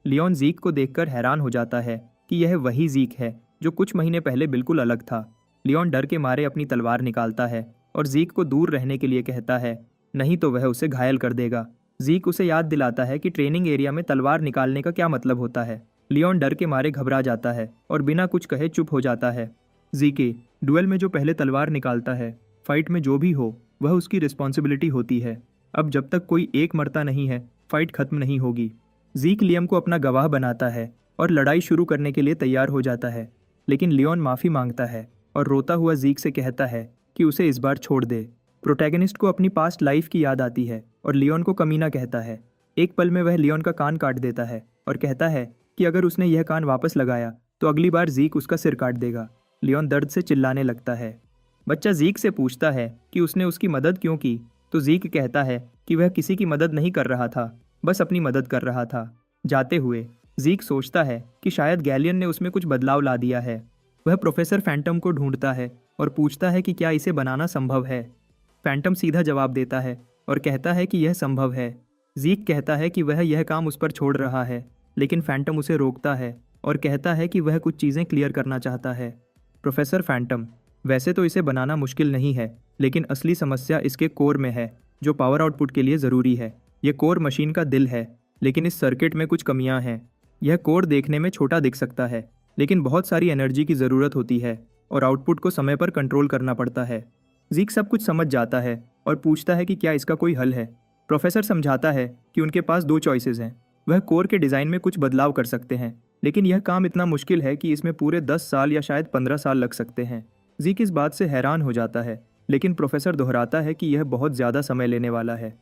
लियोन ज़ीक को देखकर हैरान हो जाता है कि यह वही ज़ीक है जो कुछ महीने पहले बिल्कुल अलग था। लियोन डर के मारे अपनी तलवार निकालता है और ज़ीक को दूर रहने के लिए कहता है, नहीं तो वह उसे घायल कर देगा। ज़ीक उसे याद दिलाता है कि ट्रेनिंग एरिया में तलवार निकालने का क्या मतलब होता है। लियोन डर के मारे घबरा जाता है और बिना कुछ कहे चुप हो जाता है। ज़ीके डुएल में जो पहले तलवार निकालता है, फाइट में जो भी हो वह उसकी रिस्पॉन्सिबिलिटी होती है। अब जब तक कोई एक मरता नहीं है, फाइट खत्म नहीं होगी। ज़ीक लियम को अपना गवाह बनाता है और लड़ाई शुरू करने के लिए तैयार हो जाता है, लेकिन लियोन माफ़ी मांगता है और रोता हुआ ज़ीक से कहता है कि उसे इस बार छोड़ दे। प्रोटैगनिस्ट को अपनी पास्ट लाइफ की याद आती है और लियोन को कमीना कहता है। एक पल में वह लियोन का कान काट देता है और कहता है कि अगर उसने यह कान वापस लगाया तो अगली बार ज़ीक उसका सिर काट देगा। लियोन दर्द से चिल्लाने लगता है। बच्चा ज़ीक से पूछता है कि उसने उसकी मदद क्यों की, तो ज़ीक कहता है कि वह किसी की मदद नहीं कर रहा था, बस अपनी मदद कर रहा था। जाते हुए ज़ीक सोचता है कि शायद गैलियन ने उसमें कुछ बदलाव ला दिया है। वह प्रोफेसर फैंटम को ढूंढता है और पूछता है कि क्या इसे बनाना संभव है। फैंटम सीधा जवाब देता है और कहता है कि यह संभव है। ज़ीक कहता है कि वह यह काम उस पर छोड़ रहा है, लेकिन फैंटम उसे रोकता है और कहता है कि वह कुछ चीज़ें क्लियर करना चाहता है। प्रोफेसर फैंटम, वैसे तो इसे बनाना मुश्किल नहीं है, लेकिन असली समस्या इसके कोर में है, जो पावर आउटपुट के लिए ज़रूरी है। यह कोर मशीन का दिल है, लेकिन इस सर्किट में कुछ कमियां हैं। यह कोर देखने में छोटा दिख सकता है, लेकिन बहुत सारी एनर्जी की ज़रूरत होती है और आउटपुट को समय पर कंट्रोल करना पड़ता है। ज़ीक सब कुछ समझ जाता है और पूछता है कि क्या इसका कोई हल है। प्रोफेसर समझाता है कि उनके पास 2 चॉइसेस हैं। वह कोर के डिज़ाइन में कुछ बदलाव कर सकते हैं, लेकिन यह काम इतना मुश्किल है कि इसमें पूरे 10 साल या शायद 15 साल लग सकते हैं। ज़ीक इस बात से हैरान हो जाता है, लेकिन प्रोफेसर दोहराता है कि यह बहुत ज़्यादा समय लेने वाला है।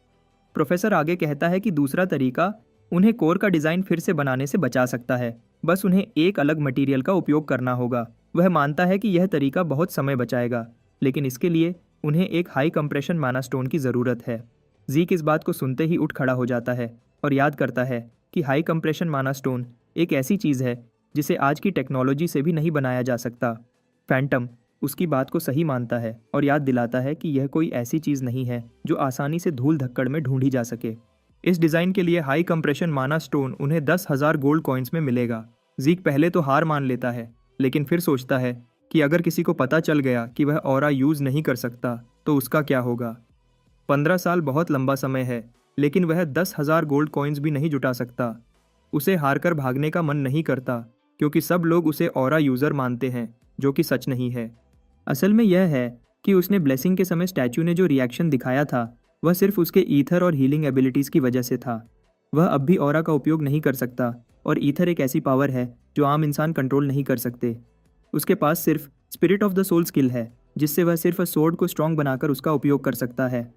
प्रोफेसर आगे कहता है कि दूसरा तरीका उन्हें कोर का डिज़ाइन फिर से बनाने से बचा सकता है, बस उन्हें एक अलग मटेरियल का उपयोग करना होगा। वह मानता है कि यह तरीका बहुत समय बचाएगा, लेकिन इसके लिए उन्हें एक हाई कंप्रेशन माना स्टोन की ज़रूरत है। ज़ीक इस बात को सुनते ही उठ खड़ा हो जाता है और याद करता है कि हाई कंप्रेशन माना स्टोन एक ऐसी चीज़ है जिसे आज की टेक्नोलॉजी से भी नहीं बनाया जा सकता। फैंटम उसकी बात को सही मानता है और याद दिलाता है कि यह कोई ऐसी चीज़ नहीं है जो आसानी से धूल धक्कड़ में ढूंढी जा सके। इस डिज़ाइन के लिए हाई कंप्रेशन माना स्टोन उन्हें 10,000 गोल्ड कॉइन्स में मिलेगा। ज़ीक पहले तो हार मान लेता है, लेकिन फिर सोचता है कि अगर किसी को पता चल गया कि वह ऑरा यूज़ नहीं कर सकता तो उसका क्या होगा। 15 साल बहुत लंबा समय है, लेकिन वह 10,000 गोल्ड कॉइन्स भी नहीं जुटा सकता। उसे हारकर भागने का मन नहीं करता, क्योंकि सब लोग उसे ऑरा यूज़र मानते हैं, जो कि सच नहीं है। असल में यह है कि उसने ब्लेसिंग के समय स्टैचू ने जो रिएक्शन दिखाया था वह सिर्फ उसके ईथर और हीलिंग एबिलिटीज़ की वजह से था। वह अब भी ऑरा का उपयोग नहीं कर सकता, और ईथर एक ऐसी पावर है जो आम इंसान कंट्रोल नहीं कर सकते। उसके पास सिर्फ spirit of the soul skill है, जिससे वह सिर्फ सोर्ड को स्ट्रॉन्ग बनाकर उसका उपयोग कर सकता है।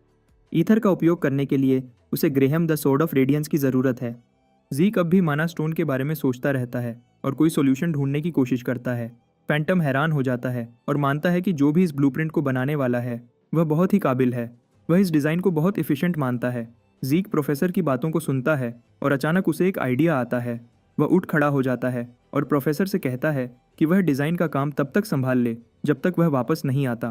ईथर का उपयोग करने के लिए उसे Graham the sword of radiance की ज़रूरत है। ज़ीक अब भी माना स्टोन के बारे में सोचता रहता है और कोई सोल्यूशन ढूंढने की कोशिश करता है। फैंटम हैरान हो जाता है और मानता है कि जो भी इस ब्लूप्रिंट को बनाने वाला है वह बहुत ही काबिल है। वह इस डिज़ाइन को बहुत एफिशिएंट मानता है। ज़ीक प्रोफेसर की बातों को सुनता है और अचानक उसे एक आइडिया आता है। वह उठ खड़ा हो जाता है और प्रोफेसर से कहता है कि वह डिज़ाइन का काम तब तक संभाल ले जब तक वह वापस नहीं आता।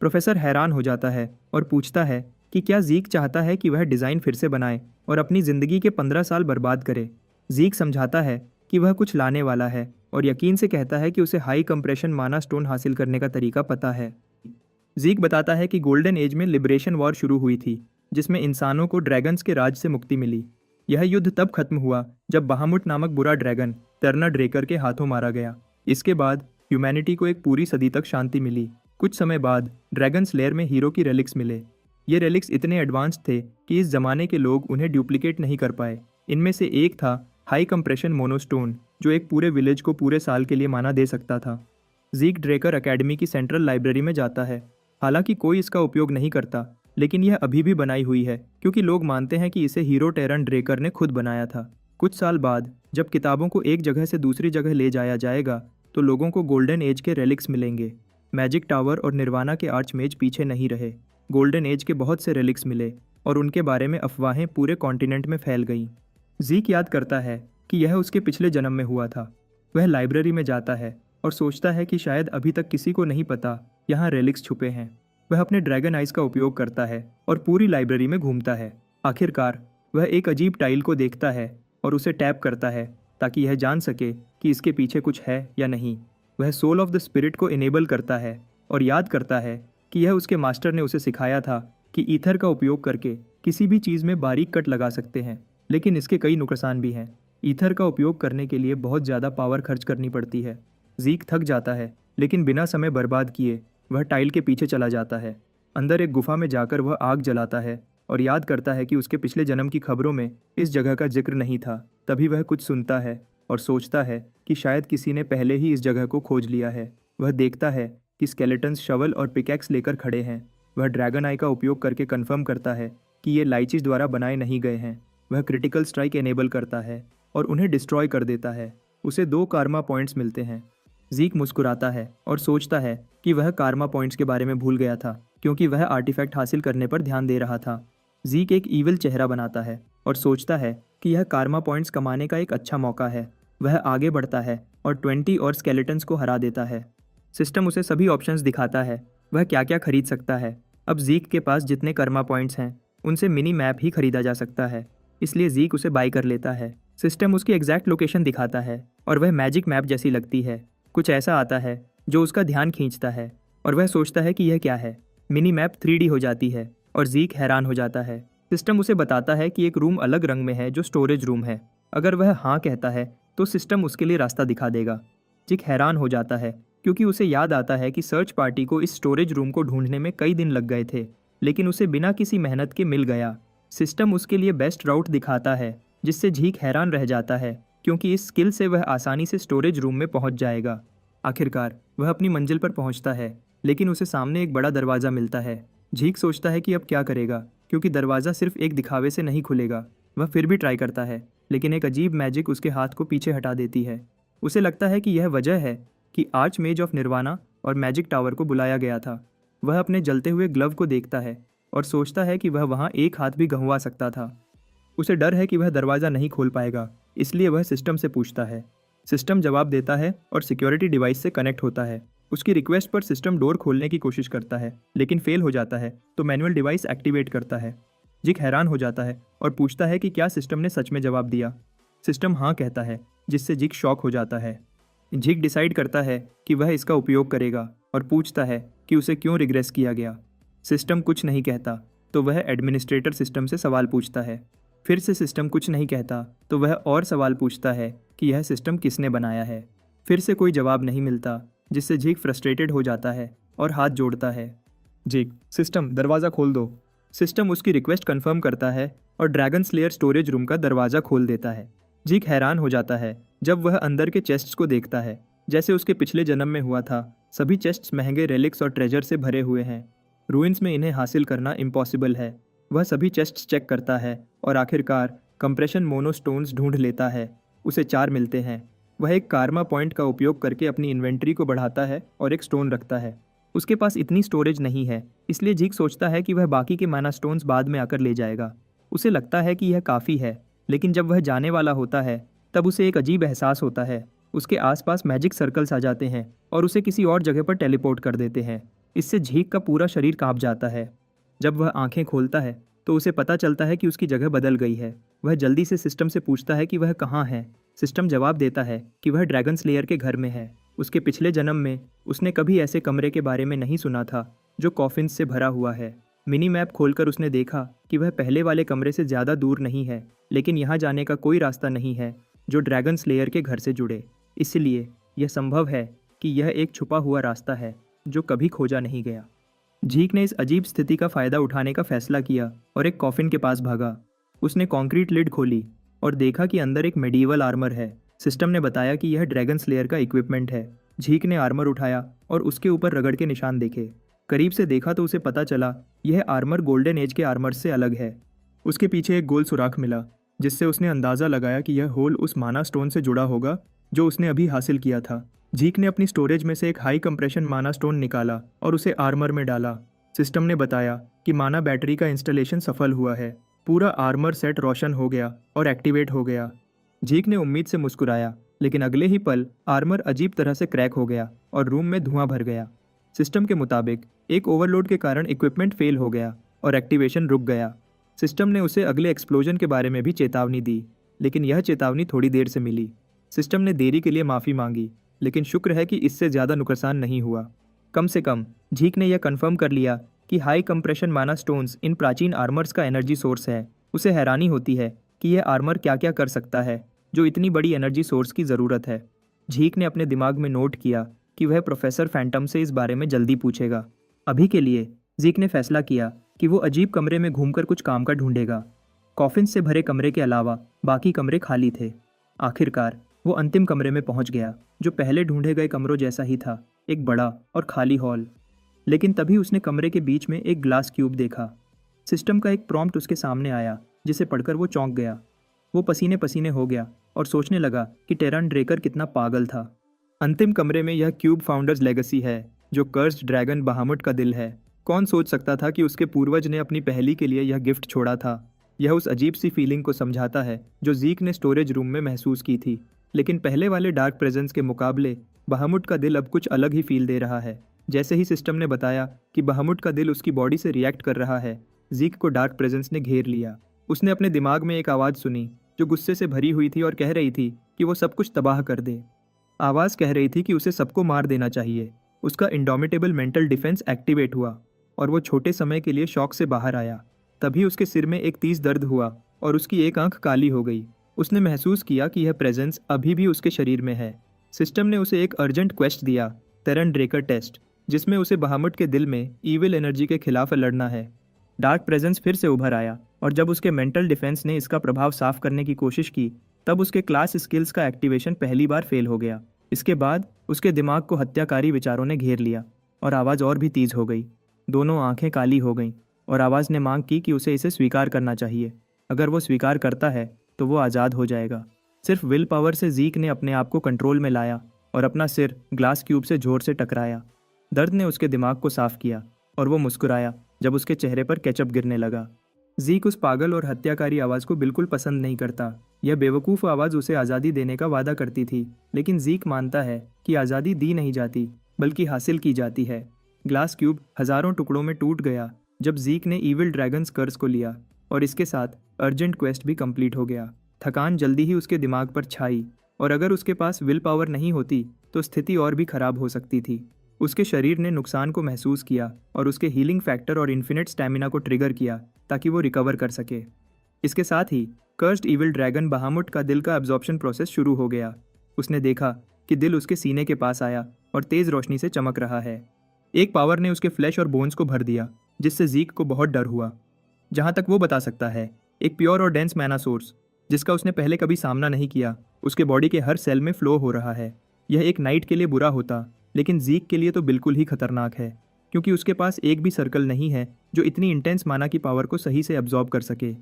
प्रोफेसर हैरान हो जाता है और पूछता है कि क्या ज़ीक चाहता है कि वह डिज़ाइन फिर से बनाए और अपनी ज़िंदगी के 15 साल बर्बाद करे। ज़ीक समझाता है कि वह कुछ लाने वाला है और यकीन से कहता है कि उसे हाई कंप्रेशन माना स्टोन हासिल करने का तरीका पता है। ज़ीक बताता है कि गोल्डन एज में लिबरेशन वॉर शुरू हुई थी, जिसमें इंसानों को ड्रैगन्स के राज से मुक्ति मिली। यह युद्ध तब खत्म हुआ जब बहामुट नामक बुरा ड्रैगन टर्नर ड्रेकर के हाथों मारा गया। इसके बाद ह्यूमैनिटी को एक पूरी सदी तक शांति मिली। कुछ समय बाद ड्रैगन स्लेयर में हीरो की रेलिक्स मिले। ये रेलिक्स इतने एडवांस थे कि इस जमाने के लोग उन्हें डुप्लीकेट नहीं कर पाए। इनमें से एक था हाई कंप्रेशन मोनोस्टोन, जो एक पूरे विलेज को पूरे साल के लिए माना दे सकता था। ज़ीक ड्रेकर एकेडमी की सेंट्रल लाइब्रेरी में जाता है। हालांकि कोई इसका उपयोग नहीं करता, लेकिन यह अभी भी बनाई हुई है क्योंकि लोग मानते हैं कि इसे हीरो टेरन ड्रेकर ने खुद बनाया था। कुछ साल बाद जब किताबों को एक जगह से दूसरी जगह ले जाया जाएगा तो लोगों को गोल्डन एज के रेलिक्स मिलेंगे। मैजिक टावर और निर्वाणा के आर्चमेज पीछे नहीं रहे। गोल्डन एज के बहुत से रेलिक्स मिले और उनके बारे में अफवाहें पूरे कॉन्टिनेंट में फैल गईं। ज़ीक याद करता है कि यह उसके पिछले जन्म में हुआ था। वह लाइब्रेरी में जाता है और सोचता है कि शायद अभी तक किसी को नहीं पता यहाँ रेलिक्स छुपे हैं। वह अपने ड्रैगन आइज का उपयोग करता है और पूरी लाइब्रेरी में घूमता है। आखिरकार वह एक अजीब टाइल को देखता है और उसे टैप करता है ताकि यह जान सके कि इसके पीछे कुछ है या नहीं। वह सोल ऑफ द स्पिरिट को इनेबल करता है और याद करता है कि यह उसके मास्टर ने उसे सिखाया था कि ईथर का उपयोग करके किसी भी चीज़ में बारीक कट लगा सकते हैं, लेकिन इसके कई नुकसान भी हैं। ईथर का उपयोग करने के लिए बहुत ज़्यादा पावर खर्च करनी पड़ती है। ज़ीक थक जाता है, लेकिन बिना समय बर्बाद किए वह टाइल के पीछे चला जाता है। अंदर एक गुफा में जाकर वह आग जलाता है और याद करता है कि उसके पिछले जन्म की खबरों में इस जगह का जिक्र नहीं था। तभी वह कुछ सुनता है और सोचता है कि शायद किसी ने पहले ही इस जगह को खोज लिया है। वह देखता है कि स्केलेटन्स शवल और पिकैक्स लेकर खड़े हैं। वह ड्रैगन आई का उपयोग करके कंफर्म करता है कि ये लाइचिस द्वारा बनाए नहीं गए हैं। वह क्रिटिकल स्ट्राइक एनेबल करता है और उन्हें डिस्ट्रॉय कर देता है। उसे 2 कारमा पॉइंट्स मिलते हैं। ज़ीक मुस्कुराता है और सोचता है कि वह कारमा पॉइंट्स के बारे में भूल गया था, क्योंकि वह आर्टिफैक्ट हासिल करने पर ध्यान दे रहा था। ज़ीक एक ईविल चेहरा बनाता है और सोचता है कि यह कारमा पॉइंट्स कमाने का एक अच्छा मौका है। वह आगे बढ़ता है और 20 और स्केलेटन्स को हरा देता है। सिस्टम उसे सभी ऑप्शंस दिखाता है, वह क्या क्या खरीद सकता है। अब ज़ीक के पास जितने कर्मा पॉइंट्स हैं उनसे मिनी मैप ही खरीदा जा सकता है, इसलिए ज़ीक उसे बाय कर लेता है। सिस्टम उसकी एग्जैक्ट लोकेशन दिखाता है और वह मैजिक मैप जैसी लगती है। कुछ ऐसा आता है जो उसका ध्यान खींचता है और वह सोचता है कि यह क्या है। मिनी मैप 3D हो जाती है और ज़ीक हैरान हो जाता है। सिस्टम उसे बताता है कि एक रूम अलग रंग में है जो स्टोरेज रूम है। अगर वह हाँ कहता है तो सिस्टम उसके लिए रास्ता दिखा देगा। ज़ीक हैरान हो जाता है क्योंकि उसे याद आता है कि सर्च पार्टी को इस स्टोरेज रूम को ढूंढने में कई दिन लग गए थे, लेकिन उसे बिना किसी मेहनत के मिल गया। सिस्टम उसके लिए बेस्ट राउट दिखाता है, जिससे ज़ीक हैरान रह जाता है क्योंकि इस स्किल से वह आसानी से स्टोरेज रूम में पहुंच जाएगा। आखिरकार वह अपनी मंजिल पर पहुंचता है, लेकिन उसे सामने एक बड़ा दरवाज़ा मिलता है। ज़ीक सोचता है कि अब क्या करेगा, क्योंकि दरवाज़ा सिर्फ एक दिखावे से नहीं खुलेगा। वह फिर भी ट्राई करता है, लेकिन एक अजीब मैजिक उसके हाथ को पीछे हटा देती है। उसे लगता है कि यह वजह है कि आर्च मेज ऑफ निर्वाणा और मैजिक टावर को बुलाया गया था। वह अपने जलते हुए ग्लव को देखता है और सोचता है कि वह वहाँ एक हाथ भी गंवा सकता था। उसे डर है कि वह दरवाज़ा नहीं खोल पाएगा, इसलिए वह सिस्टम से पूछता है। सिस्टम जवाब देता है और सिक्योरिटी डिवाइस से कनेक्ट होता है। उसकी रिक्वेस्ट पर सिस्टम डोर खोलने की कोशिश करता है, लेकिन फेल हो जाता है तो मैनुअल डिवाइस एक्टिवेट करता है। जिक हैरान हो जाता है और पूछता है कि क्या सिस्टम ने सच में जवाब दिया। सिस्टम हाँ कहता है, जिससे जिक शॉक हो जाता है। जिक डिसाइड करता है कि वह इसका उपयोग करेगा और पूछता है कि उसे क्यों रिग्रेस किया गया। सिस्टम कुछ नहीं कहता तो वह एडमिनिस्ट्रेटर सिस्टम से सवाल पूछता है। फिर से सिस्टम कुछ नहीं कहता तो वह और सवाल पूछता है कि यह सिस्टम किसने बनाया है। फिर से कोई जवाब नहीं मिलता, जिससे जिक फ्रस्ट्रेटेड हो जाता है और हाथ जोड़ता है। जिक, सिस्टम दरवाज़ा खोल दो। सिस्टम उसकी रिक्वेस्ट कंफर्म करता है और ड्रैगन स्लेयर स्टोरेज रूम का दरवाज़ा खोल देता है। जिक हैरान हो जाता है जब वह अंदर के चेस्ट्स को देखता है। जैसे उसके पिछले जन्म में हुआ था, सभी चेस्ट्स महंगे रेलिक्स और ट्रेजर से भरे हुए हैं। रूइंस में इन्हें हासिल करना इम्पॉसिबल है। वह सभी चेस्ट्स चेक करता है और आखिरकार कंप्रेशन मोनोस्टोन्स ढूंढ लेता है। उसे 4 मिलते हैं। वह एक कार्मा पॉइंट का उपयोग करके अपनी इन्वेंट्री को बढ़ाता है और एक स्टोन रखता है। उसके पास इतनी स्टोरेज नहीं है, इसलिए जिक सोचता है कि वह बाकी के माना स्टोन्स बाद में आकर ले जाएगा। उसे लगता है कि यह काफ़ी है, लेकिन जब वह जाने वाला होता है तब उसे एक अजीब एहसास होता है। उसके आसपास मैजिक सर्कल्स आ जाते हैं और उसे किसी और जगह पर टेलीपोर्ट कर देते हैं। इससे झीक का पूरा शरीर कांप जाता है। जब वह आंखें खोलता है तो उसे पता चलता है कि उसकी जगह बदल गई है। वह जल्दी से सिस्टम से पूछता है कि वह कहाँ है। सिस्टम जवाब देता है कि वह ड्रैगन स्लेयर के घर में है। उसके पिछले जन्म में उसने कभी ऐसे कमरे के बारे में नहीं सुना था जो कॉफिन्स से भरा हुआ है। मिनी मैप खोलकर उसने देखा कि वह पहले वाले कमरे से ज़्यादा दूर नहीं है, लेकिन यहाँ जाने का कोई रास्ता नहीं है जो ड्रैगन स्लेयर के घर से जुड़े। इसलिए यह संभव है कि यह एक छुपा हुआ रास्ता है जो कभी खोजा नहीं गया। झीक ने इस अजीब स्थिति का फ़ायदा उठाने का फैसला किया और एक कॉफिन के पास भागा। उसने कंक्रीट लिड खोली और देखा कि अंदर एक मेडिवल आर्मर है। सिस्टम ने बताया कि यह ड्रैगन स्लेयर का इक्विपमेंट है। झीक ने आर्मर उठाया और उसके ऊपर रगड़ के निशान देखे। करीब से देखा तो उसे पता चला यह आर्मर गोल्डन एज के आर्मर से अलग है। उसके पीछे एक गोल सुराख मिला, जिससे उसने अंदाज़ा लगाया कि यह होल उस माना स्टोन से जुड़ा होगा जो उसने अभी हासिल किया था। झीक ने अपनी स्टोरेज में से एक हाई कंप्रेशन माना स्टोन निकाला और उसे आर्मर में डाला। सिस्टम ने बताया कि माना बैटरी का इंस्टॉलेशन सफल हुआ है। पूरा आर्मर सेट रोशन हो गया और एक्टिवेट हो गया। झीक ने उम्मीद से मुस्कुराया, लेकिन अगले ही पल आर्मर अजीब तरह से क्रैक हो गया और रूम में धुआं भर गया। सिस्टम के मुताबिक एक ओवरलोड के कारण इक्विपमेंट फेल हो गया और एक्टिवेशन रुक गया। सिस्टम ने उसे अगले एक्सप्लोजन के बारे में भी चेतावनी दी, लेकिन यह चेतावनी थोड़ी देर से मिली। सिस्टम ने देरी के लिए माफ़ी मांगी, लेकिन शुक्र है कि इससे ज़्यादा नुकसान नहीं हुआ। कम से कम झीक ने यह कंफर्म कर लिया कि हाई कंप्रेशन माना स्टोन्स इन प्राचीन आर्मर्स का एनर्जी सोर्स है। उसे हैरानी होती है कि यह आर्मर क्या क्या कर सकता है जो इतनी बड़ी एनर्जी सोर्स की ज़रूरत है। झीक ने अपने दिमाग में नोट किया कि वह प्रोफेसर फैंटम से इस बारे में जल्दी पूछेगा। अभी के लिए झीक ने फैसला किया कि वो अजीब कमरे में घूमकर कुछ काम का ढूंढेगा। कॉफिन से भरे कमरे के अलावा बाकी कमरे खाली थे। आखिरकार वो अंतिम कमरे में पहुंच गया, जो पहले ढूंढे गए कमरों जैसा ही था, एक बड़ा और खाली हॉल। लेकिन तभी उसने कमरे के बीच में एक ग्लास क्यूब देखा। सिस्टम का एक प्रॉम्प्ट उसके सामने आया, जिसे पढ़कर वो चौंक गया। वो पसीने पसीने हो गया और सोचने लगा कि टेरन ड्रेकर कितना पागल था। अंतिम कमरे में यह क्यूब फाउंडर्स लेगेसी है, जो कर्स्ड ड्रैगन बहामुट का दिल है। कौन सोच सकता था कि उसके पूर्वज ने अपनी पहेली के लिए यह गिफ्ट छोड़ा था। यह उस अजीब सी फीलिंग को समझाता है जो ज़ीक ने स्टोरेज रूम में महसूस की थी। लेकिन पहले वाले डार्क प्रेजेंस के मुकाबले बहामुट का दिल अब कुछ अलग ही फील दे रहा है। जैसे ही सिस्टम ने बताया कि बहामुट का दिल उसकी बॉडी से रिएक्ट कर रहा है, ज़ीक को डार्क प्रेजेंस ने घेर लिया। उसने अपने दिमाग में एक आवाज़ सुनी जो गुस्से से भरी हुई थी और कह रही थी कि वो सब कुछ तबाह कर दे। आवाज़ कह रही थी कि उसे सबको मार देना चाहिए। उसका इंडोमिटेबल मेंटल डिफेंस एक्टिवेट हुआ और वो छोटे समय के लिए शॉक से बाहर आया। तभी उसके सिर में एक तेज दर्द हुआ और उसकी एक आंख काली हो गई। उसने महसूस किया कि यह प्रेजेंस अभी भी उसके शरीर में है। सिस्टम ने उसे एक अर्जेंट क्वेस्ट दिया, टेरन ड्रेकर टेस्ट, जिसमें उसे बहामुट के दिल में ईविल एनर्जी के खिलाफ लड़ना है। डार्क प्रेजेंस फिर से उभर आया और जब उसके मेंटल डिफेंस ने इसका प्रभाव साफ करने की कोशिश की, तब उसके क्लास स्किल्स का एक्टिवेशन पहली बार फेल हो गया। इसके बाद उसके दिमाग को हत्याकारी विचारों ने घेर लिया और आवाज़ और भी तेज हो गई। दोनों आंखें काली हो गईं और आवाज़ ने मांग की कि उसे इसे स्वीकार करना चाहिए। अगर वो स्वीकार करता है तो वो आज़ाद हो जाएगा। सिर्फ विल पावर से ज़ीक ने अपने आप को कंट्रोल में लाया और अपना सिर ग्लास क्यूब से जोर से टकराया। दर्द ने उसके दिमाग को साफ किया और वो मुस्कुराया जब उसके चेहरे पर केचप गिरने लगा। ज़ीक उस पागल और हत्याकारी आवाज़ को बिल्कुल पसंद नहीं करता। यह बेवकूफ़ आवाज़ उसे आज़ादी देने का वादा करती थी, लेकिन ज़ीक मानता है कि आज़ादी दी नहीं जाती बल्कि हासिल की जाती है। ग्लास क्यूब हज़ारों टुकड़ों में टूट गया जब ज़ीक ने ईविल ड्रैगन्स कर्स को लिया, और इसके साथ अर्जेंट क्वेस्ट भी कंप्लीट हो गया। थकान जल्दी ही उसके दिमाग पर छाई, और अगर उसके पास विल पावर नहीं होती तो स्थिति और भी खराब हो सकती थी। उसके शरीर ने नुकसान को महसूस किया और उसके हीलिंग फैक्टर और इन्फिनिट स्टैमिना को ट्रिगर किया ताकि वो रिकवर कर सके। इसके साथ ही कर्स्ड ईविल ड्रैगन बहामुट का दिल का एब्जॉर्प्शन प्रोसेस शुरू हो गया। उसने देखा कि दिल उसके सीने के पास आया और तेज़ रोशनी से चमक रहा है। एक पावर ने उसके फ्लैश और बोन्स को भर दिया, जिससे ज़ीक को बहुत डर हुआ। जहाँ तक वो बता सकता है, एक प्योर और डेंस मैना सोर्स जिसका उसने पहले कभी सामना नहीं किया उसके बॉडी के हर सेल में फ्लो हो रहा है। यह एक नाइट के लिए बुरा होता, लेकिन ज़ीक के लिए तो बिल्कुल ही खतरनाक है, क्योंकि उसके पास एक भी सर्कल नहीं है जो इतनी इंटेंस माना की पावर को सही से एब्जॉर्ब कर सके।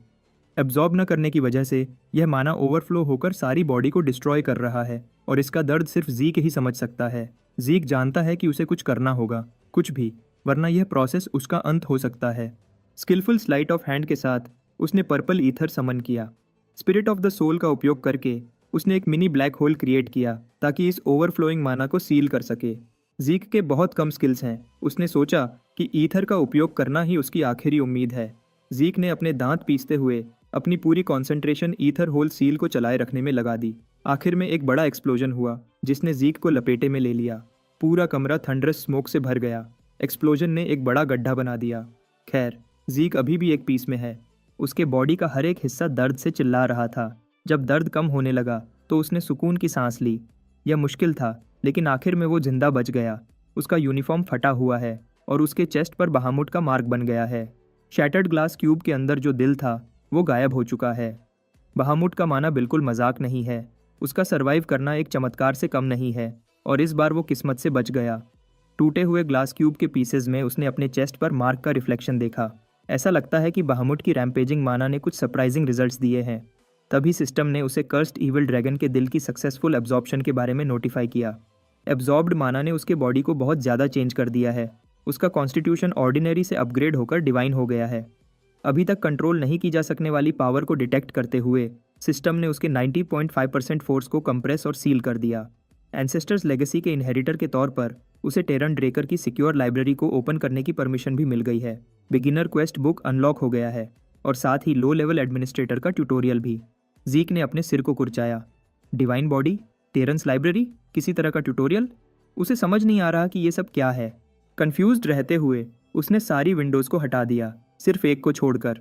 एब्जॉर्ब न करने की वजह से यह माना ओवरफ्लो होकर सारी बॉडी को डिस्ट्रॉय कर रहा है, और इसका दर्द सिर्फ ज़ीक ही समझ सकता है। ज़ीक जानता है कि उसे कुछ करना होगा, कुछ भी, वरना यह प्रोसेस उसका अंत हो सकता है। स्किलफुल स्लाइट ऑफ हैंड के साथ उसने पर्पल ईथर समन किया। स्पिरिट ऑफ द सोल का उपयोग करके उसने एक मिनी ब्लैक होल क्रिएट किया ताकि इस ओवरफ्लोइंग माना को सील कर सके। ज़ीक के बहुत कम स्किल्स हैं। उसने सोचा कि ईथर का उपयोग करना ही उसकी आखिरी उम्मीद है। ज़ीक ने अपने दांत पीसते हुए अपनी पूरी कंसंट्रेशन ईथर होल सील को चलाए रखने में लगा दी। आखिर में एक बड़ा एक्सप्लोजन हुआ जिसने ज़ीक को लपेटे में ले लिया। पूरा कमरा थंडरस स्मोक से भर गया। एक्सप्लोजन ने एक बड़ा गड्ढा बना दिया। खैर, ज़ीक अभी भी एक पीस में है। उसके बॉडी का हर एक हिस्सा दर्द से चिल्ला रहा था। जब दर्द कम होने लगा तो उसने सुकून की सांस ली। यह मुश्किल था, लेकिन आखिर में वो जिंदा बच गया। उसका यूनिफॉर्म फटा हुआ है और उसके चेस्ट पर बहामुट का मार्क बन गया है। शैटर्ड ग्लास क्यूब के अंदर जो दिल था वो गायब हो चुका है। बहामुट का माना बिल्कुल मजाक नहीं है। उसका सरवाइव करना एक चमत्कार से कम नहीं है, और इस बार वो किस्मत से बच गया। टूटे हुए ग्लास क्यूब के पीसेज में उसने अपने चेस्ट पर मार्क का रिफ्लेक्शन देखा। ऐसा लगता है कि बहामुट की रैम्पेजिंग माना ने कुछ सरप्राइजिंग रिजल्ट्स दिए हैं। तभी सिस्टम ने उसे कर्स्ड ईविल ड्रैगन के दिल की सक्सेसफुल एब्जॉर्प्शन के बारे में नोटिफाई किया। एब्जॉर्ब्ड माना ने उसके बॉडी को बहुत ज़्यादा चेंज कर दिया है। उसका कॉन्स्टिट्यूशन ऑर्डिनरी से अपग्रेड होकर डिवाइन हो गया है। अभी तक कंट्रोल नहीं की जा सकने वाली पावर को डिटेक्ट करते हुए सिस्टम ने उसके 90.5% फोर्स को कंप्रेस और सील कर दिया। एंसेस्टर्स लेगेसी के इनहेरिटर के तौर पर उसे टेरन ड्रेकर की सिक्योर लाइब्रेरी को ओपन करने की परमिशन भी मिल गई है। बिगिनर क्वेस्ट बुक अनलॉक हो गया है, और साथ ही लो लेवल एडमिनिस्ट्रेटर का ट्यूटोरियल भी। ज़ीक ने अपने सिर को कुरचाया। डिवाइन बॉडी, टेरन्स लाइब्रेरी, किसी तरह का ट्यूटोरियल? उसे समझ नहीं आ रहा कि ये सब क्या है। कंफ्यूज्ड रहते हुए उसने सारी विंडोज़ को हटा दिया, सिर्फ एक को छोड़कर।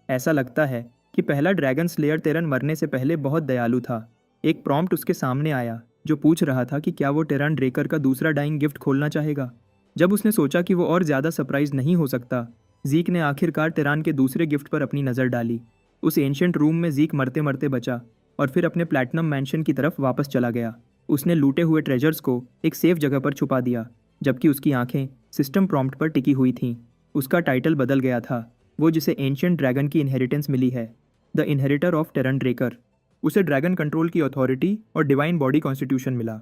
ऐसा लगता है कि पहला ड्रैगन स्लेयर टेरन मरने से पहले बहुत दयालु था। एक प्रॉम्प्ट उसके सामने आया जो पूछ रहा था कि क्या वो टेरन ड्रेकर का दूसरा डाइंग गिफ्ट खोलना चाहेगा। जब उसने सोचा कि वो और ज़्यादा सरप्राइज नहीं हो सकता, ज़ीक ने आखिरकार टेरान के दूसरे गिफ्ट पर अपनी नज़र डाली। उस एंशिएंट रूम में ज़ीक मरते मरते बचा और फिर अपने प्लैटिनम मैंशन की तरफ वापस चला गया। उसने लूटे हुए ट्रेजर्स को एक सेफ जगह पर छुपा दिया, जबकि उसकी आंखें सिस्टम प्रॉम्प्ट पर टिकी हुई थीं। उसका टाइटल बदल गया था, वो जिसे एंशिएंट ड्रैगन की इनहेरिटेंस मिली है, the inheritor of terrain Drucker. उसे ड्रैगन कंट्रोल की अथॉरिटी और डिवाइन बॉडी कॉन्स्टिट्यूशन मिला।